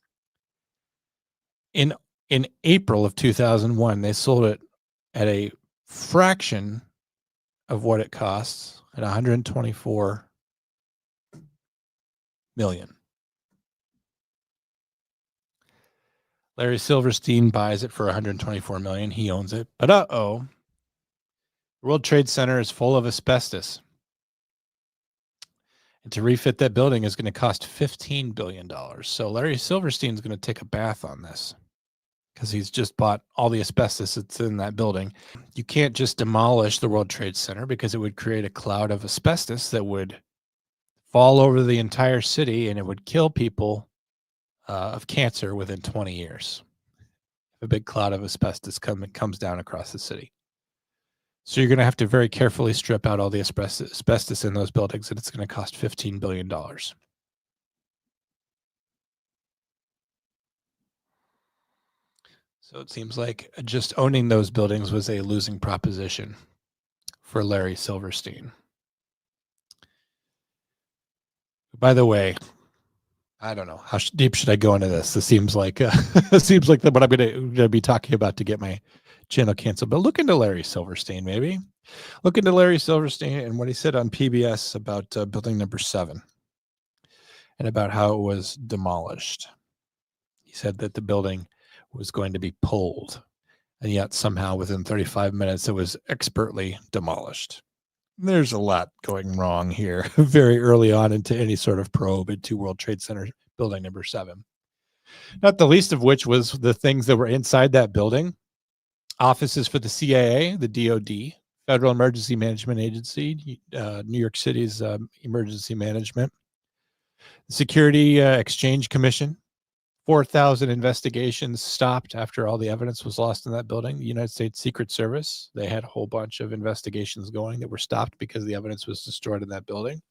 In April of 2001, they sold it at a fraction of what it costs at $124 million. Larry Silverstein buys it for $124 million. He owns it. But the World Trade Center is full of asbestos. And to refit that building is going to cost $15 billion. So Larry Silverstein is going to take a bath on this because he's just bought all the asbestos that's in that building. You can't just demolish the World Trade Center because it would create a cloud of asbestos that would fall over the entire city and it would kill people of cancer within 20 years. A big cloud of asbestos comes down across the city. So you're going to have to very carefully strip out all the asbestos in those buildings, and it's going to cost $15 billion. So it seems like just owning those buildings was a losing proposition for Larry Silverstein. By the way, I don't know how deep should I go into this. This seems like what I'm going to be talking about to get my channel canceled. But look into Larry Silverstein, maybe. Look into Larry Silverstein and what he said on PBS about building number 7 and about how it was demolished. He said that the building was going to be pulled, and yet somehow within 35 minutes it was expertly demolished. There's a lot going wrong here very early on into any sort of probe into World Trade Center building number 7. Not the least of which was the things that were inside that building. Offices for the CIA, the DOD, Federal Emergency Management Agency, New York City's Emergency Management, the Security Exchange Commission. 4,000 investigations stopped after all the evidence was lost in that building. The United States Secret Service, they had a whole bunch of investigations going that were stopped because the evidence was destroyed in that building.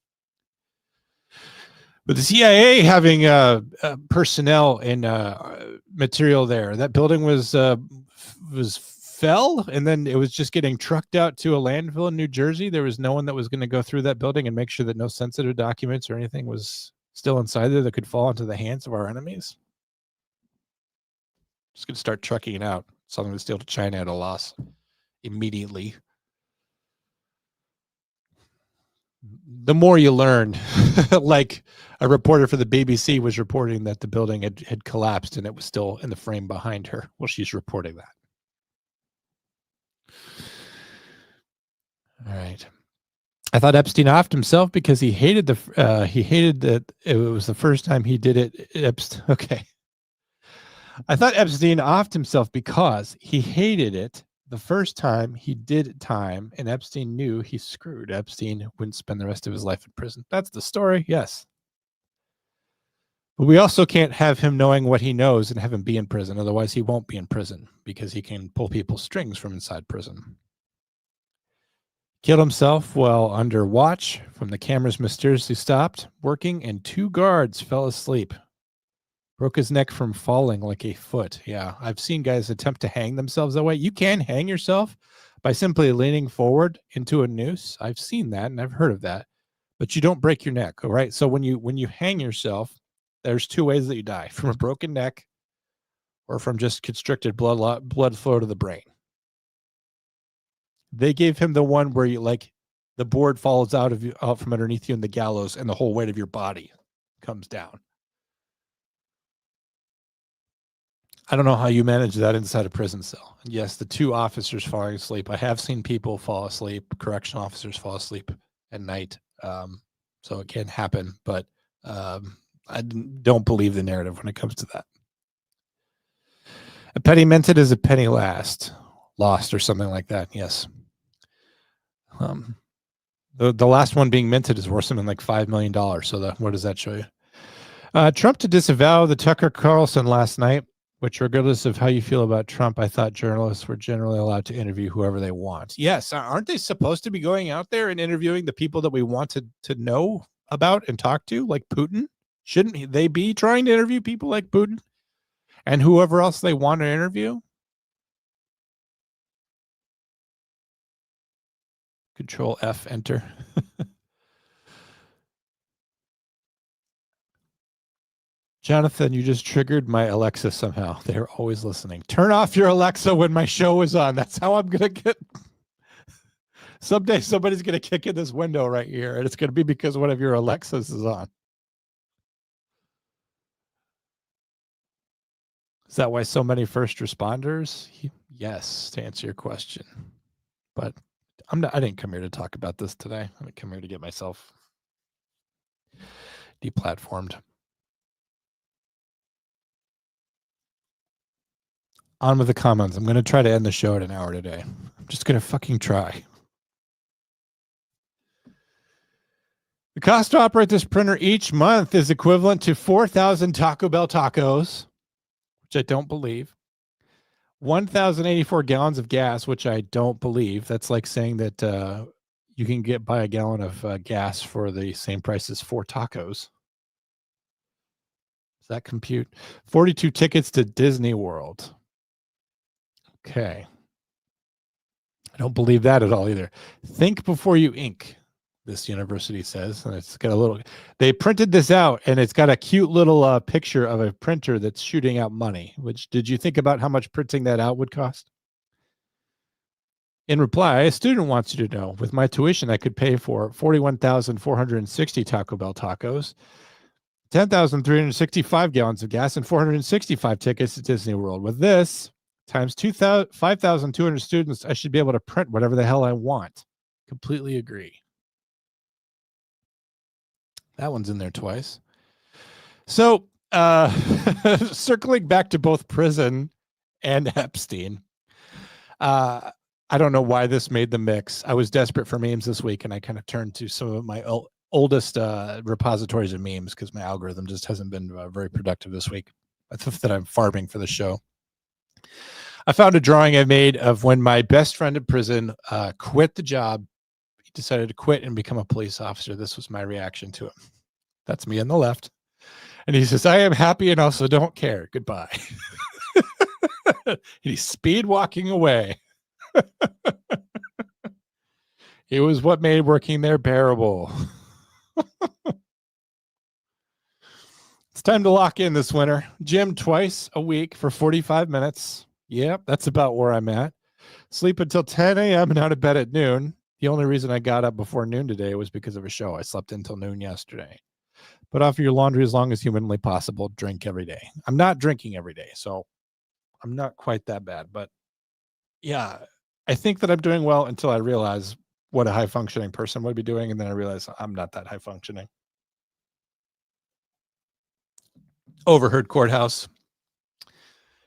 But the CIA having personnel and material there, that building was fell, and then it was just getting trucked out to a landfill in New Jersey. There was no one that was going to go through that building and make sure that no sensitive documents or anything was still inside there that could fall into the hands of our enemies. Just going to start trucking it out, selling the steel to China at a loss immediately. The more you learn, like a reporter for the BBC was reporting that the building had collapsed and it was still in the frame behind her. Well, she's reporting that. All right. I thought Epstein offed himself because he hated that it was the first time he did it. Okay. I thought Epstein offed himself because he hated it the first time he did time, and Epstein knew he screwed. Epstein wouldn't spend the rest of his life in prison. That's the story, yes. But we also can't have him knowing what he knows and have him be in prison. Otherwise, he won't be in prison because he can pull people's strings from inside prison. Killed himself while under watch from the cameras mysteriously stopped working, and 2 guards fell asleep. Broke his neck from falling like a foot. Yeah, I've seen guys attempt to hang themselves that way. You can hang yourself by simply leaning forward into a noose. I've seen that and I've heard of that, but you don't break your neck. All right. So when you hang yourself, there's two ways that you die: from a broken neck or from just constricted blood flow to the brain. They gave him the one where you like the board falls out from underneath you in the gallows and the whole weight of your body comes down. I don't know how you manage that inside a prison cell. And yes, the two officers falling asleep. I have seen people fall asleep, correctional officers fall asleep at night. So it can happen, but I don't believe the narrative when it comes to that. A penny minted is a penny lost, or something like that. Yes. The last one being minted is worth something like $5 million. So what does that show you? Trump to disavow the Tucker Carlson last night, which regardless of how you feel about Trump, I thought journalists were generally allowed to interview whoever they want. Yes. Aren't they supposed to be going out there and interviewing the people that we want to know about and talk to, like Putin? Shouldn't they be trying to interview people like Putin and whoever else they want to interview? Control F, enter. Jonathan, you just triggered my Alexa somehow. They're always listening. Turn off your Alexa when my show is on. That's how I'm going to get. Someday somebody's going to kick in this window right here, and it's going to be because one of your Alexas is on. Is that why so many first responders? Yes, to answer your question. But I didn't come here to talk about this today. I didn't come here to get myself deplatformed. On with the comments. I'm going to try to end the show at an hour today. I'm just going to fucking try. The cost to operate this printer each month is equivalent to 4,000 Taco Bell tacos, which I don't believe. 1,084 gallons of gas, which I don't believe. That's like saying that you can buy a gallon of gas for the same price as 4 tacos. Does that compute? 42 tickets to Disney World. Okay. I don't believe that at all either. Think before you ink, this university says. And it's got a little, they printed this out and it's got a cute little picture of a printer that's shooting out money, which did you think about how much printing that out would cost? In reply, a student wants you to know, with my tuition, I could pay for 41,460 Taco Bell tacos, 10,365 gallons of gas, and 465 tickets to Disney World. With this, times 5,200 students, I should be able to print whatever the hell I want. Completely agree. That one's in there twice. So, circling back to both prison and Epstein, I don't know why this made the mix. I was desperate for memes this week, and I kind of turned to some of my oldest repositories of memes because my algorithm just hasn't been very productive this week. I thought that I'm farming for the show. I found a drawing I made of when my best friend in prison quit the job. He decided to quit and become a police officer. This was my reaction to him. That's me on the left. And he says, I am happy and also don't care. Goodbye. He's speed walking away. It was what made working there bearable. It's time to lock in this winter. Gym twice a week for 45 minutes. Yep, that's about where I'm at. Sleep until 10 a.m. and out of bed at noon. The only reason I got up before noon today was because of a show. I slept until noon yesterday. Put off your laundry as long as humanly possible. Drink every day. I'm not drinking every day, so I'm not quite that bad. But yeah, I think that I'm doing well until I realize what a high-functioning person would be doing, and then I realize I'm not that high-functioning. Overheard courthouse.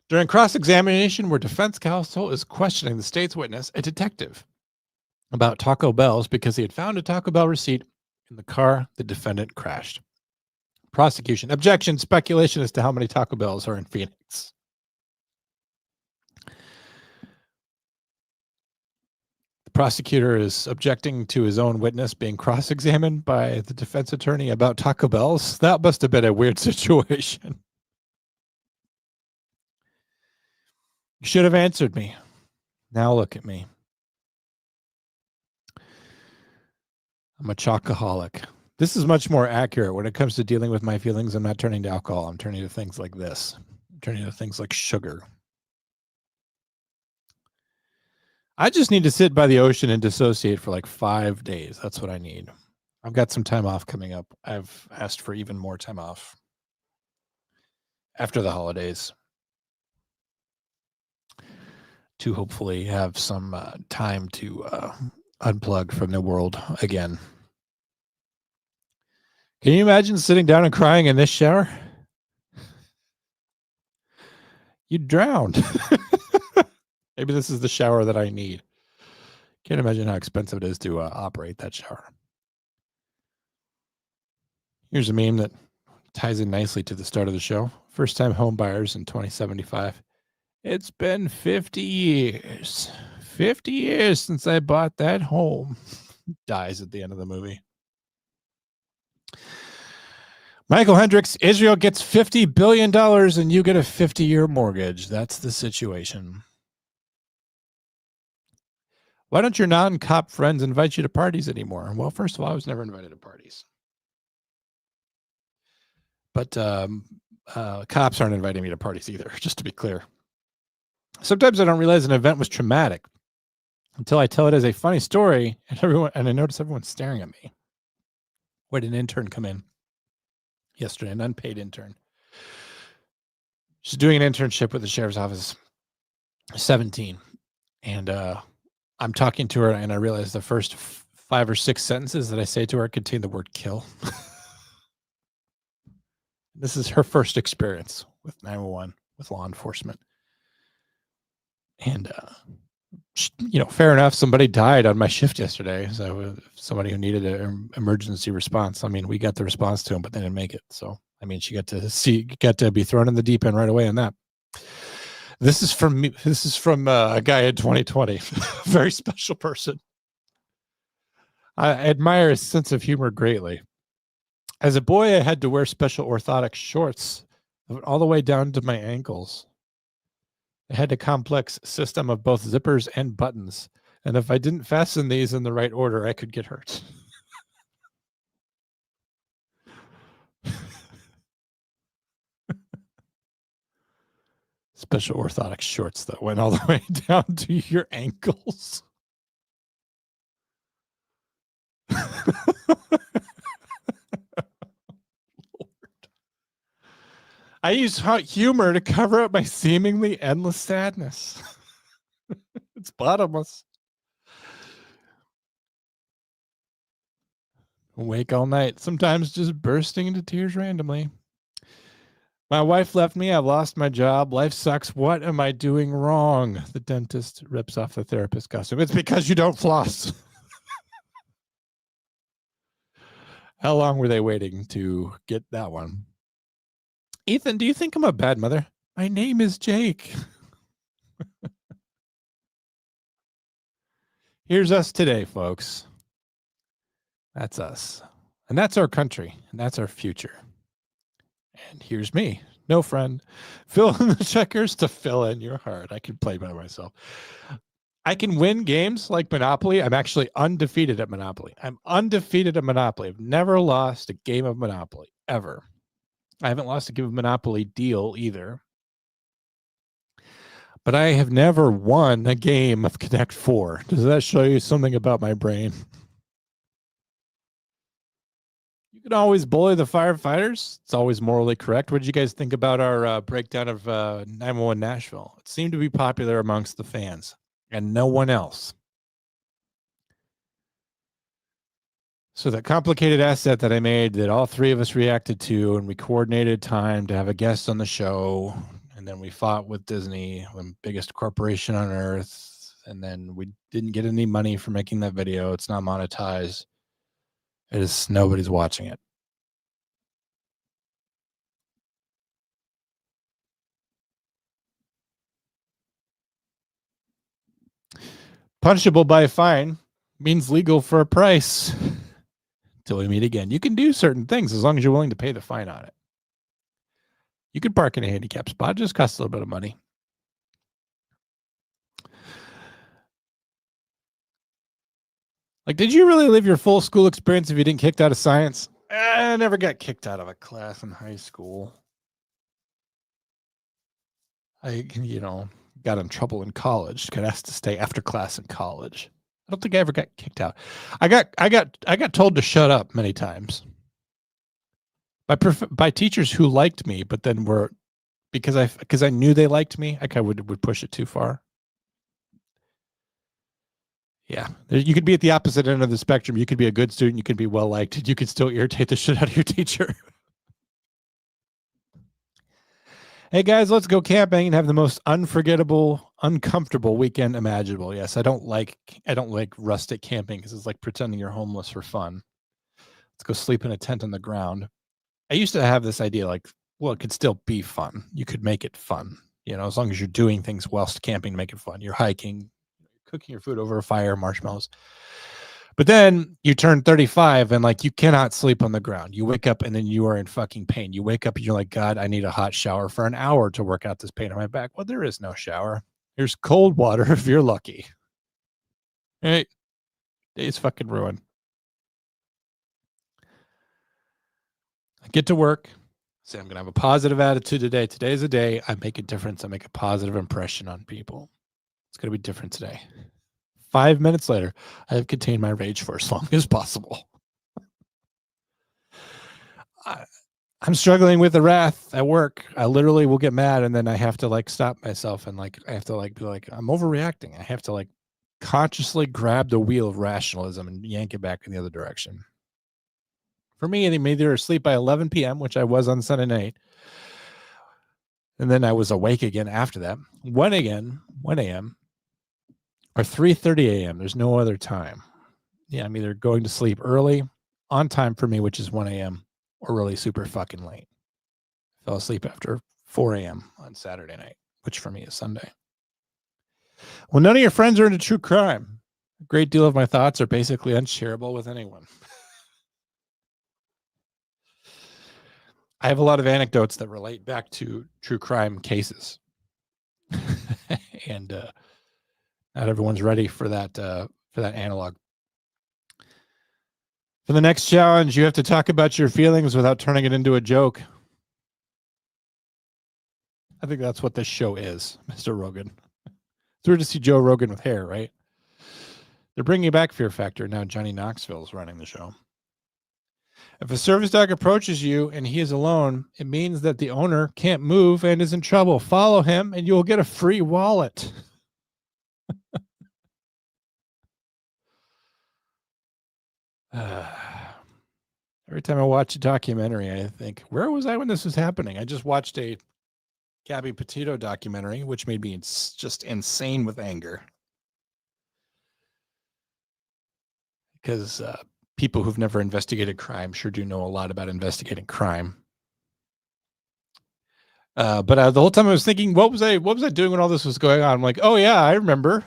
During cross-examination where defense counsel is questioning the state's witness, a detective, about Taco Bell's because he had found a Taco Bell receipt in the car the defendant crashed. Prosecution. Objection. Speculation as to how many Taco Bells are in Phoenix. The prosecutor is objecting to his own witness being cross-examined by the defense attorney about Taco Bells. That must have been a weird situation. You should have answered me. Now look at me. I'm a chocoholic. This is much more accurate when it comes to dealing with my feelings. I'm not turning to alcohol. I'm turning to things like this. I'm turning to things like sugar. I just need to sit by the ocean and dissociate for like 5 days. That's what I need. I've got some time off coming up. I've asked for even more time off after the holidays to hopefully have some time to unplug from the world again. Can you imagine sitting down and crying in this shower? You'd drown. Maybe this is the shower that I need. Can't imagine how expensive it is to operate that shower. Here's a meme that ties in nicely to the start of the show. First-time home buyers in 2075. It's been 50 years. 50 years since I bought that home. Dies at the end of the movie. Michael Hendricks, Israel gets $50 billion and you get a 50-year mortgage. That's the situation. Why don't your non-cop friends invite you to parties anymore? Well, first of all, I was never invited to parties. But cops aren't inviting me to parties either, just to be clear. Sometimes I don't realize an event was traumatic until I tell it as a funny story, and I notice everyone's staring at me. We had an intern come in yesterday, an unpaid intern. She's doing an internship with the sheriff's office, 17. And I'm talking to her, and I realize the first 5 or 6 sentences that I say to her contain the word kill. This is her first experience with 911, with law enforcement. And, fair enough. Somebody died on my shift yesterday. So somebody who needed an emergency response. I mean, we got the response to him, but they didn't make it. So, I mean, she got to be thrown in the deep end right away on that. This is from me. This is from a guy in 2020, very special person. I admire his sense of humor greatly. As a boy, I had to wear special orthotic shorts all the way down to my ankles. I had a complex system of both zippers and buttons. And if I didn't fasten these in the right order, I could get hurt. Special orthotic shorts that went all the way down to your ankles. I use humor to cover up my seemingly endless sadness. It's bottomless. Awake all night, sometimes just bursting into tears randomly. My wife left me. I've lost my job. Life sucks. What am I doing wrong? The dentist rips off the therapist costume. It's because you don't floss. How long were they waiting to get that one? Ethan, do you think I'm a bad mother? My name is Jake. Here's us today, folks. That's us. And that's our country. And that's our future. And here's me. No friend. Fill in the checkers to fill in your heart. I can play by myself. I can win games like Monopoly. I'm actually undefeated at Monopoly. I'm undefeated at Monopoly. I've never lost a game of Monopoly, ever. I haven't lost a game of Monopoly deal either. But I have never won a game of Connect 4. Does that show you something about my brain? You can always bully the firefighters. It's always morally correct. What did you guys think about our breakdown of 911 Nashville? It seemed to be popular amongst the fans and no one else. So that complicated asset that I made that all 3 of us reacted to, and we coordinated time to have a guest on the show, and then we fought with Disney, the biggest corporation on earth, and then we didn't get any money for making that video. It's not monetized. It is, nobody's watching it. Punishable by a fine means legal for a price. Till we meet again. You can do certain things as long as you're willing to pay the fine on it. You could park in a handicap spot. It just costs a little bit of money. Like, did you really live your full school experience if you didn't kicked out of science? I never got kicked out of a class in high school. I, got in trouble in college. Got asked to stay after class in college. I don't think I ever got kicked out. I got told to shut up many times by teachers who liked me, but then were because I knew they liked me. I kind of would push it too far. Yeah, you could be at the opposite end of the spectrum. You could be a good student. You could be well liked. You could still irritate the shit out of your teacher. Hey guys, let's go camping and have the most unforgettable, uncomfortable weekend imaginable. Yes, I don't like rustic camping because it's like pretending you're homeless for fun. Let's go sleep in a tent on the ground. I used to have this idea like, well, it could still be fun. You could make it fun, as long as you're doing things whilst camping to make it fun. You're hiking, cooking your food over a fire, marshmallows. But then you turn 35 and like you cannot sleep on the ground. You wake up and then you are in fucking pain. You wake up and you're like, God, I need a hot shower for an hour to work out this pain on my back. Well, there is no shower. There's cold water if you're lucky. Right? Day's fucking ruined. I get to work. Say I'm going to have a positive attitude today. Today's a day I make a difference. I make a positive impression on people. It's going to be different today. 5 minutes later, I have contained my rage for as long as possible. I'm struggling with the wrath at work. I literally will get mad and then I have to like stop myself and like I have to like be like, I'm overreacting. I have to like consciously grab the wheel of rationalism and yank it back in the other direction. For me, I'm either asleep by 11 p.m., which I was on Sunday night, and then I was awake again after that. 1 a.m., or 3:30 a.m. There's no other time. Yeah, I'm either going to sleep early, on time for me, which is 1 a.m., or really super fucking late. Fell asleep after 4 a.m. on Saturday night, which for me is Sunday. Well, none of your friends are into true crime. A great deal of my thoughts are basically unshareable with anyone. I have a lot of anecdotes that relate back to true crime cases. And not everyone's ready for that analog. For the next challenge, you have to talk about your feelings without turning it into a joke. I think that's what this show is, Mr. Rogan. It's weird to see Joe Rogan with hair, right? They're bringing back Fear Factor. Now Johnny Knoxville is running the show. If a service dog approaches you and he is alone, it means that the owner can't move and is in trouble. Follow him and you'll get a free wallet. Every time I watch a documentary, I think, where was I when this was happening? I just watched a Gabby Petito documentary, which made me just insane with anger. Because people who've never investigated crime sure do know a lot about investigating crime. But the whole time I was thinking, what was I doing when all this was going on? I'm like, oh yeah, I remember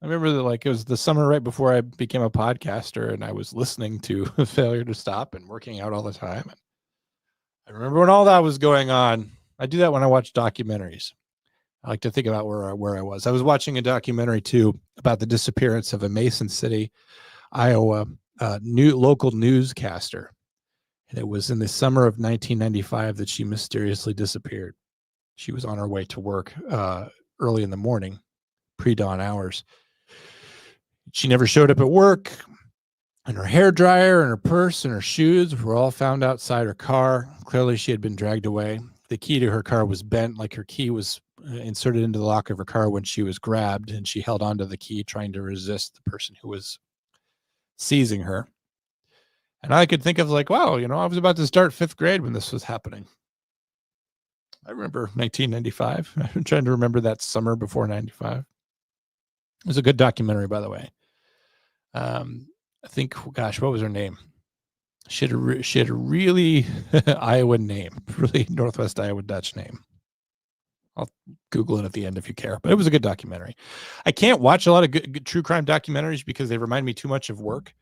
that like it was the summer right before I became a podcaster and I was listening to Failure to Stop and working out all the time. And I remember when all that was going on. I do that when I watch documentaries. I like to think about where I was. I was watching a documentary too about the disappearance of a Mason City, Iowa local newscaster. And it was in the summer of 1995 that she mysteriously disappeared. She was on her way to work early in the morning, pre-dawn hours. She never showed up at work, and her hairdryer and her purse and her shoes were all found outside her car. Clearly, she had been dragged away. The key to her car was bent, like her key was inserted into the lock of her car when she was grabbed, and she held onto the key, trying to resist the person who was seizing her. And I could think of like, wow, I was about to start 5th grade when this was happening. I remember 1995. I'm trying to remember that summer before 95. It was a good documentary, by the way. I think, gosh, what was her name? She had a really Iowa name, really Northwest Iowa Dutch name. I'll Google it at the end if you care, but it was a good documentary. I can't watch a lot of good true crime documentaries because they remind me too much of work.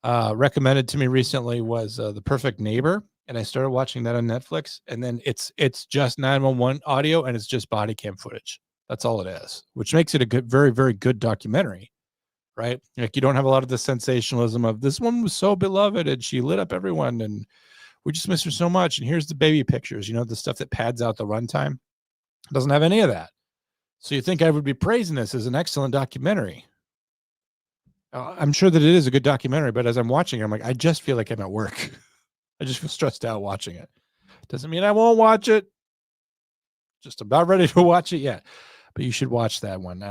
Recommended to me recently was The Perfect Neighbor, and I started watching that on Netflix, and then it's just 911 audio and it's just body cam footage. That's all it is, which makes it a good, very, very good documentary. right? Like you don't have a lot of the sensationalism of this one was so beloved and she lit up everyone and we just miss her so much. And here's the baby pictures, the stuff that pads out the runtime. It doesn't have any of that. So you think I would be praising this as an excellent documentary. I'm sure that it is a good documentary, but as I'm watching it, I'm like, I just feel like I'm at work. I just feel stressed out watching it. Doesn't mean I won't watch it. Just about ready to watch it yet. But you should watch that one.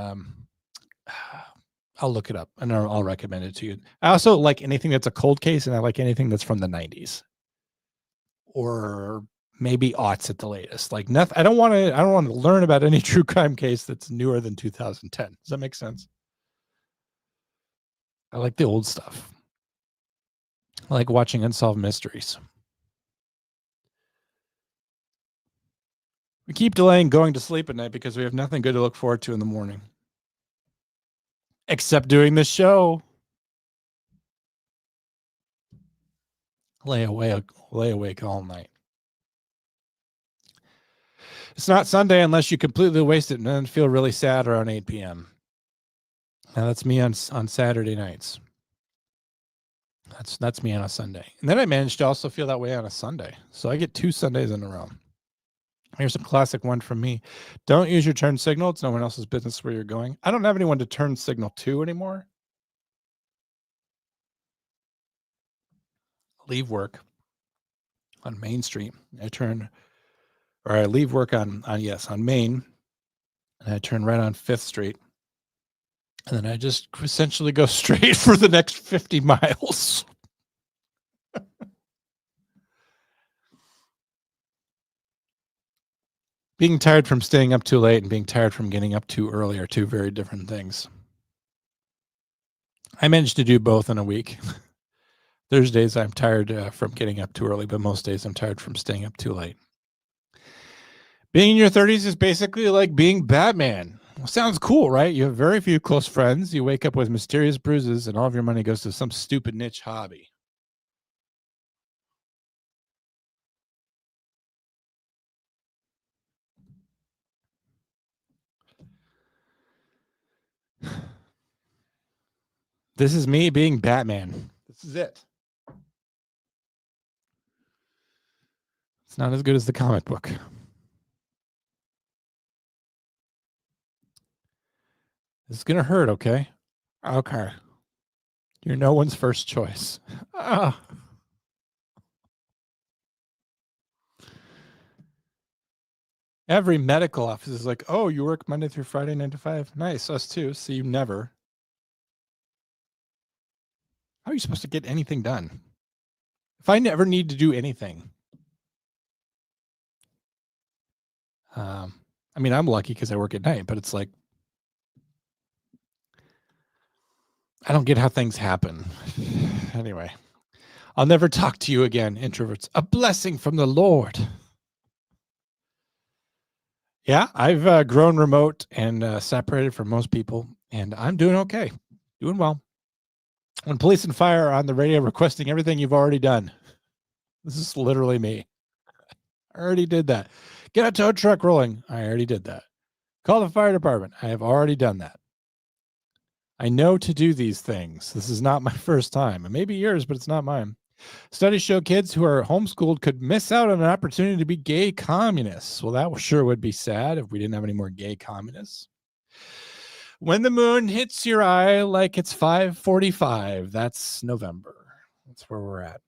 I'll look it up and I'll recommend it to you. I also like anything that's a cold case, and I like anything that's from the 90s or maybe aughts at the latest. Like nothing. I don't want to learn about any true crime case that's newer than 2010. Does that make sense? I like the old stuff. I like watching unsolved mysteries. We keep delaying going to sleep at night because we have nothing good to look forward to in the morning. Except doing the show. Lay awake all night. It's not Sunday unless you completely waste it and then feel really sad around 8 p.m. Now that's me on Saturday nights. That's me on a Sunday. And then I managed to also feel that way on a Sunday. So I get 2 Sundays in a row. Here's a classic one from me. Don't use your turn signal. It's no one else's business where you're going. I don't have anyone to turn signal to anymore. Leave work on Main Street. I leave work on Main, and I turn right on 5th Street. And then I just essentially go straight for the next 50 miles. Being tired from staying up too late and being tired from getting up too early are 2 very different things. I managed to do both in a week. There's days I'm tired from getting up too early, but most days I'm tired from staying up too late. Being in your 30s is basically like being Batman. Well, sounds cool, right? You have very few close friends. You wake up with mysterious bruises, and all of your money goes to some stupid niche hobby. This is me being Batman. This is it. It's not as good as the comic book. This is going to hurt, okay? Okay. You're no one's first choice. Every medical office is like, oh, you work Monday through Friday, 9 to 5. Nice, us too. See you never. How are you supposed to get anything done? If I never need to do anything. I mean, I'm lucky because I work at night, but it's like, I don't get how things happen. Anyway, I'll never talk to you again, introverts. A blessing from the Lord. Yeah, I've grown remote and separated from most people, and I'm doing okay. Doing well. When police and fire are on the radio requesting everything you've already done. This is literally me. I already did that. Get a tow truck rolling. I already did that. Call the fire department. I have already done that. I know to do these things. This is not my first time. It may be yours, but it's not mine. Studies show kids who are homeschooled could miss out on an opportunity to be gay communists. Well, that sure would be sad if we didn't have any more gay communists. When the moon hits your eye like it's 5:45, that's November. That's where we're at.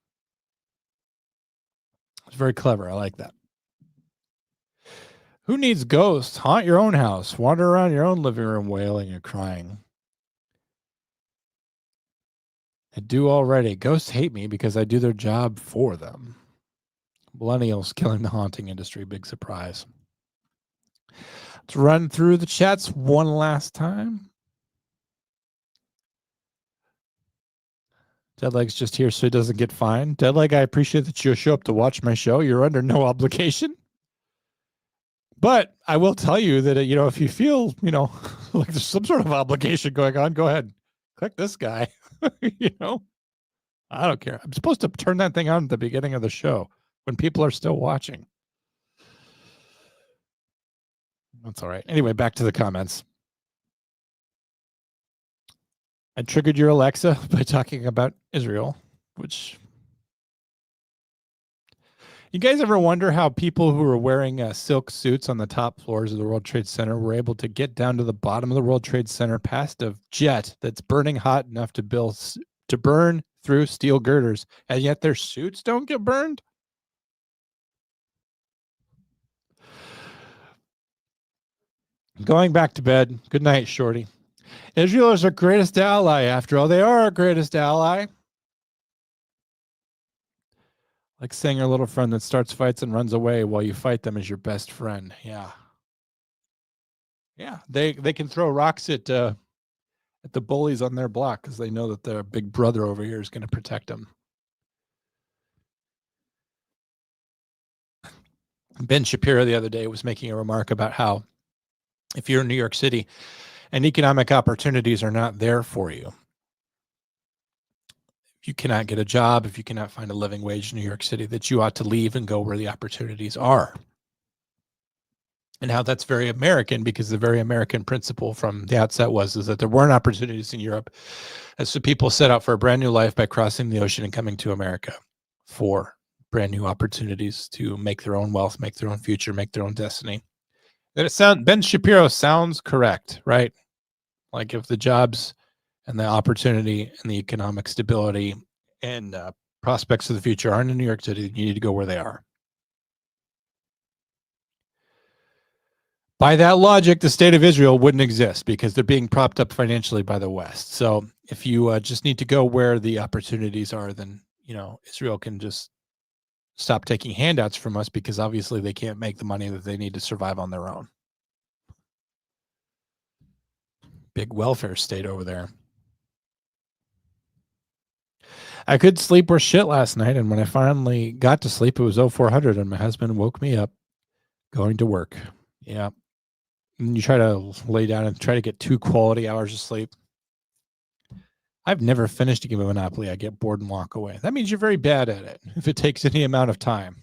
It's very clever. I like that. Who needs ghosts? Haunt your own house. Wander around your own living room wailing and crying. I do already. Ghosts hate me because I do their job for them. Millennials killing the haunting industry. Big surprise. Let's run through the chats one last time. Deadleg's just here so he doesn't get fined. Deadleg, I appreciate that you show up to watch my show. You're under no obligation. But I will tell you that, if you feel, like there's some sort of obligation going on, go ahead. Click this guy. I don't care. I'm supposed to turn that thing on at the beginning of the show when people are still watching. That's all right. Anyway, back to the comments. I triggered your Alexa by talking about Israel, which... You guys ever wonder how people who were wearing silk suits on the top floors of the World Trade Center were able to get down to the bottom of the World Trade Center past a jet that's burning hot enough to burn through steel girders, and yet their suits don't get burned? Going back to bed. Good night, Shorty. Israel is our greatest ally. After all, they are our greatest ally. Like saying your little friend that starts fights and runs away while you fight them is your best friend. Yeah. Yeah. They can throw rocks at the bullies on their block because they know that their big brother over here is going to protect them. Ben Shapiro the other day was making a remark about how if you're in New York City and economic opportunities are not there for you, if you cannot get a job, if you cannot find a living wage in New York City, that you ought to leave and go where the opportunities are. And how that's very American, because the very American principle from the outset is that there weren't opportunities in Europe. And so people set out for a brand new life by crossing the ocean and coming to America for brand new opportunities to make their own wealth, make their own future, make their own destiny. And Ben Shapiro sounds correct, right? Like if the jobs and the opportunity and the economic stability and prospects of the future aren't in New York City, you need to go where they are. By that logic, the state of Israel wouldn't exist because they're being propped up financially by the West. So if you just need to go where the opportunities are, then, Israel can just stop taking handouts from us because obviously they can't make the money that they need to survive on their own. Big welfare state over there. I could sleep or shit last night, and when I finally got to sleep, it was 0400, and my husband woke me up going to work. Yeah. And you try to lay down and try to get 2 quality hours of sleep. I've never finished a game of Monopoly. I get bored and walk away. That means you're very bad at it if it takes any amount of time.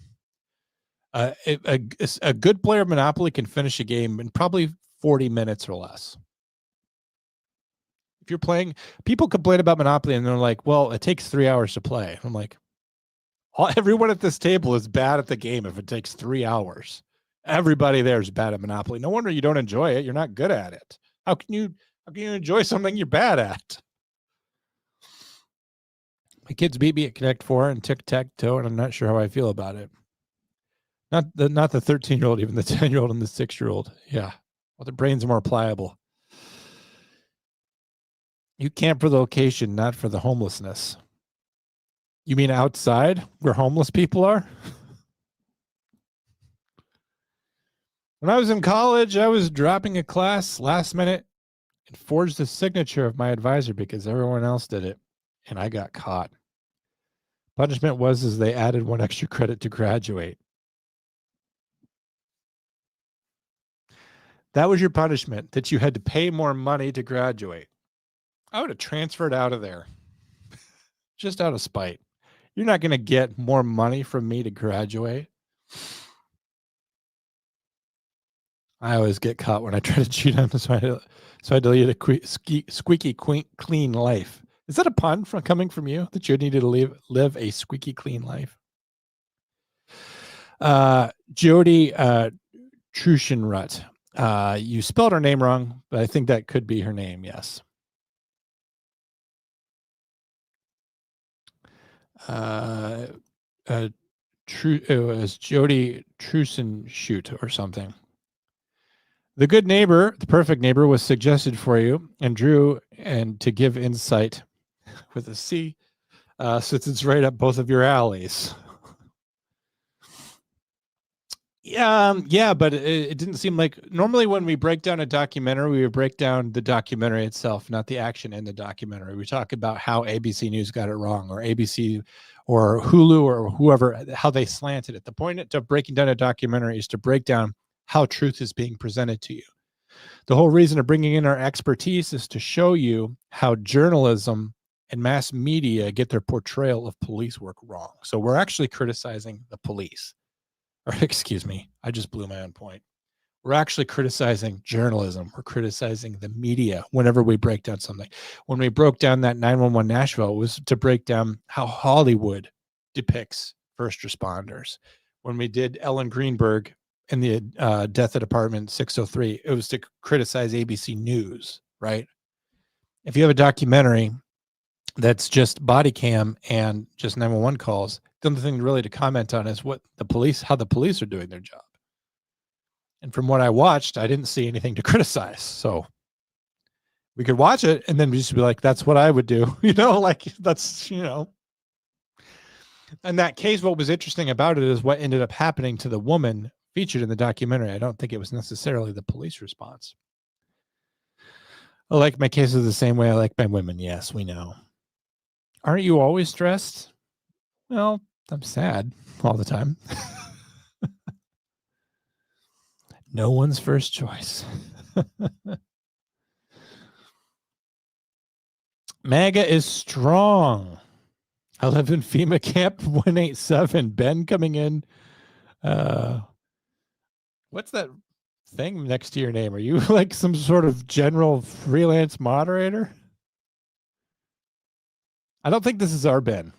A good player of Monopoly can finish a game in probably 40 minutes or less. If you're playing, people complain about Monopoly and they're like, well, it takes 3 hours to play. I'm like, everyone at this table is bad at the game if it takes 3 hours. Everybody there is bad at Monopoly. No wonder you don't enjoy it. You're not good at it. How can you enjoy something you're bad at? My kids beat me at Connect 4 and tic-tac-toe, and I'm not sure how I feel about it. Not the 13-year-old, even the 10-year-old and the 6-year-old. Yeah. Well, their brains are more pliable. You camp for the location, not for the homelessness. You mean outside where homeless people are? When I was in college, I was dropping a class last minute and forged the signature of my advisor because everyone else did it, and I got caught. Punishment was they added 1 extra credit to graduate. That was your punishment, that you had to pay more money to graduate. I would have transferred out of there just out of spite. You're not going to get more money from me to graduate. I always get caught when I try to cheat on this, so I lead a squeaky clean life. Is that a pun coming from you, that you need to live a squeaky clean life? Jody Trushenrut. You spelled her name wrong, but I think that could be her name, yes. It was Jody Trusenshoot or something. The good neighbor, the perfect neighbor, was suggested for you and Drew, and to give insight with a C, since it's right up both of your alleys. Yeah, but it didn't seem like, normally when we break down a documentary, we would break down the documentary itself, not the action in the documentary. We talk about how ABC News got it wrong, or ABC or Hulu or whoever, how they slanted it. The point of breaking down a documentary is to break down how truth is being presented to you. The whole reason of bringing in our expertise is to show you how journalism and mass media get their portrayal of police work wrong. So we're actually criticizing the police. Or excuse me, I just blew my own point. We're actually criticizing journalism. We're criticizing the media whenever we break down something. When we broke down that 911 Nashville, it was to break down how Hollywood depicts first responders. When we did Ellen Greenberg in the death at apartment 603, it was to criticize ABC News, right? If you have a documentary that's just body cam and just 911 calls, the only thing really to comment on is how the police are doing their job. And from what I watched, I didn't see anything to criticize. So we could watch it and then we just be like, that's what I would do. Like that's, In that case, what was interesting about it is what ended up happening to the woman featured in the documentary. I don't think it was necessarily the police response. I like my cases the same way I like my women. Yes, we know. Aren't you always stressed? Well, I'm sad all the time. No one's first choice. MAGA is strong. I live in FEMA Camp 187. Ben coming in. What's that thing next to your name? Are you like some sort of general freelance moderator? I don't think this is our Ben,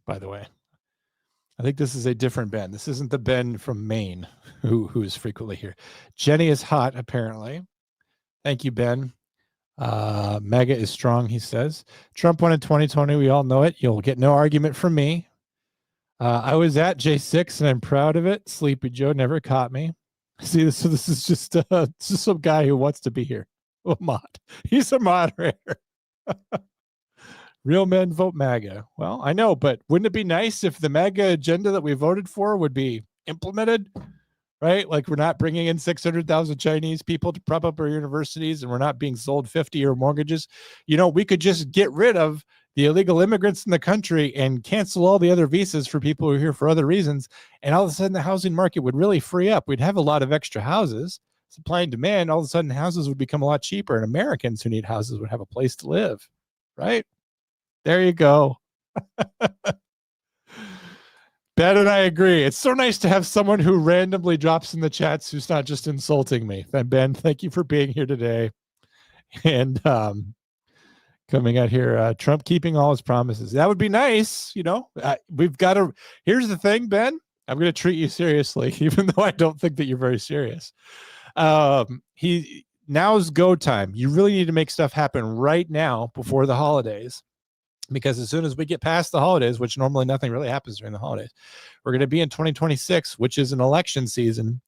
by the way. I think this is a different Ben. This isn't the Ben from Maine who is frequently here. Jenny is hot, apparently. Thank you, Ben. MAGA is strong, he says. Trump won in 2020. We all know it. You'll get no argument from me. I was at J6 and I'm proud of it. Sleepy Joe never caught me. See, this is just some guy who wants to be here. A mod. He's a moderator. Real men vote MAGA. Well, I know, but wouldn't it be nice if the MAGA agenda that we voted for would be implemented, right? Like we're not bringing in 600,000 Chinese people to prop up our universities and we're not being sold 50-year mortgages. We could just get rid of the illegal immigrants in the country and cancel all the other visas for people who are here for other reasons. And all of a sudden the housing market would really free up. We'd have a lot of extra houses, supply and demand. All of a sudden houses would become a lot cheaper and Americans who need houses would have a place to live, right? There you go. Ben and I agree. It's so nice to have someone who randomly drops in the chats who's not just insulting me. Ben, thank you for being here today. And coming out here, Trump keeping all his promises. That would be nice. We've got to. Here's the thing, Ben. I'm going to treat you seriously, even though I don't think that you're very serious. Now's go time. You really need to make stuff happen right now before the holidays. Because as soon as we get past the holidays, which normally nothing really happens during the holidays, we're going to be in 2026, which is an election season.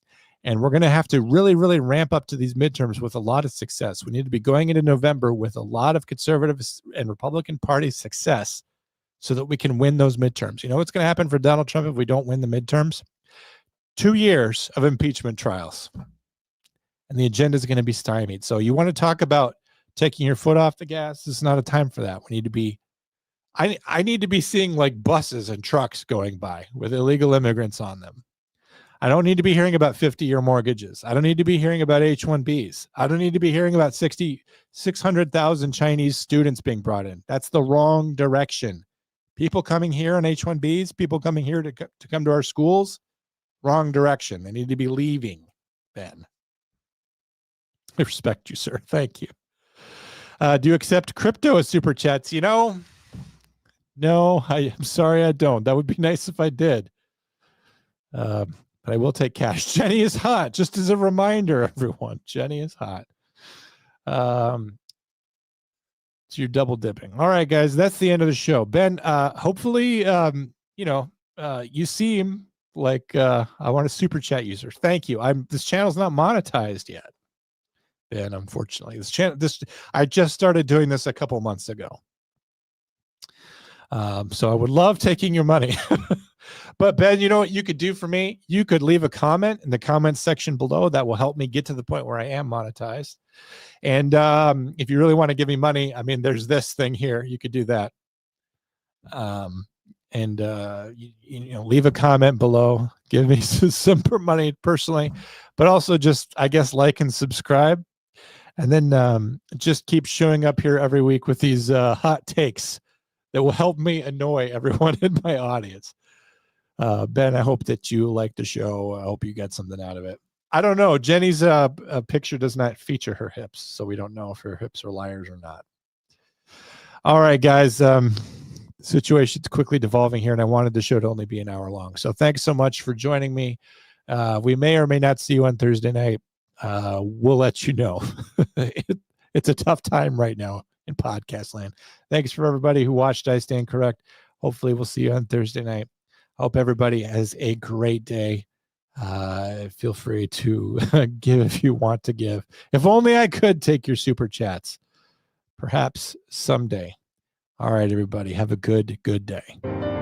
And we're going to have to really, really ramp up to these midterms with a lot of success. We need to be going into November with a lot of conservative and Republican Party success so that we can win those midterms. You know what's going to happen for Donald Trump if we don't win the midterms? 2 years of impeachment trials. And the agenda is going to be stymied. So you want to talk about taking your foot off the gas? This is not a time for that. We need to be I need to be seeing like buses and trucks going by with illegal immigrants on them. I don't need to be hearing about 50-year mortgages. I don't need to be hearing about H-1Bs. I don't need to be hearing about 600,000 Chinese students being brought in. That's the wrong direction. People coming here on H-1Bs, people coming here to come to our schools, wrong direction. They need to be leaving, Ben. I respect you, sir. Thank you. Do you accept crypto as super chats? No, I'm sorry I don't. That would be nice if I did. But I will take cash. Jenny is hot. Just as a reminder, everyone. Jenny is hot. So you're double dipping. All right, guys. That's the end of the show. Ben, hopefully, you seem like I want a super chat user. Thank you. This channel's not monetized yet. And unfortunately, I just started doing this a couple months ago. So I would love taking your money. But Ben, you know what you could do for me? You could leave a comment in the comments section below. That will help me get to the point where I am monetized. And if you really want to give me money, I mean, there's this thing here. You could do that. Leave a comment below. Give me some money personally, but also just, I guess, like and subscribe. And then just keep showing up here every week with these hot takes that will help me annoy everyone in my audience. Ben, I hope that you liked the show. I hope you got something out of it. I don't know. Jenny's picture does not feature her hips, so we don't know if her hips are liars or not. All right, guys. Situation's quickly devolving here, and I wanted the show to only be an hour long. So thanks so much for joining me. We may or may not see you on Thursday night. We'll let you know. It's a tough time right now in podcast land. Thanks for everybody who watched I Stand Correct. Hopefully we'll see you on Thursday night. Hope everybody has a great day. Feel free to give if you want to give. If only I could take your super chats. Perhaps someday. All right, everybody. Have a good day.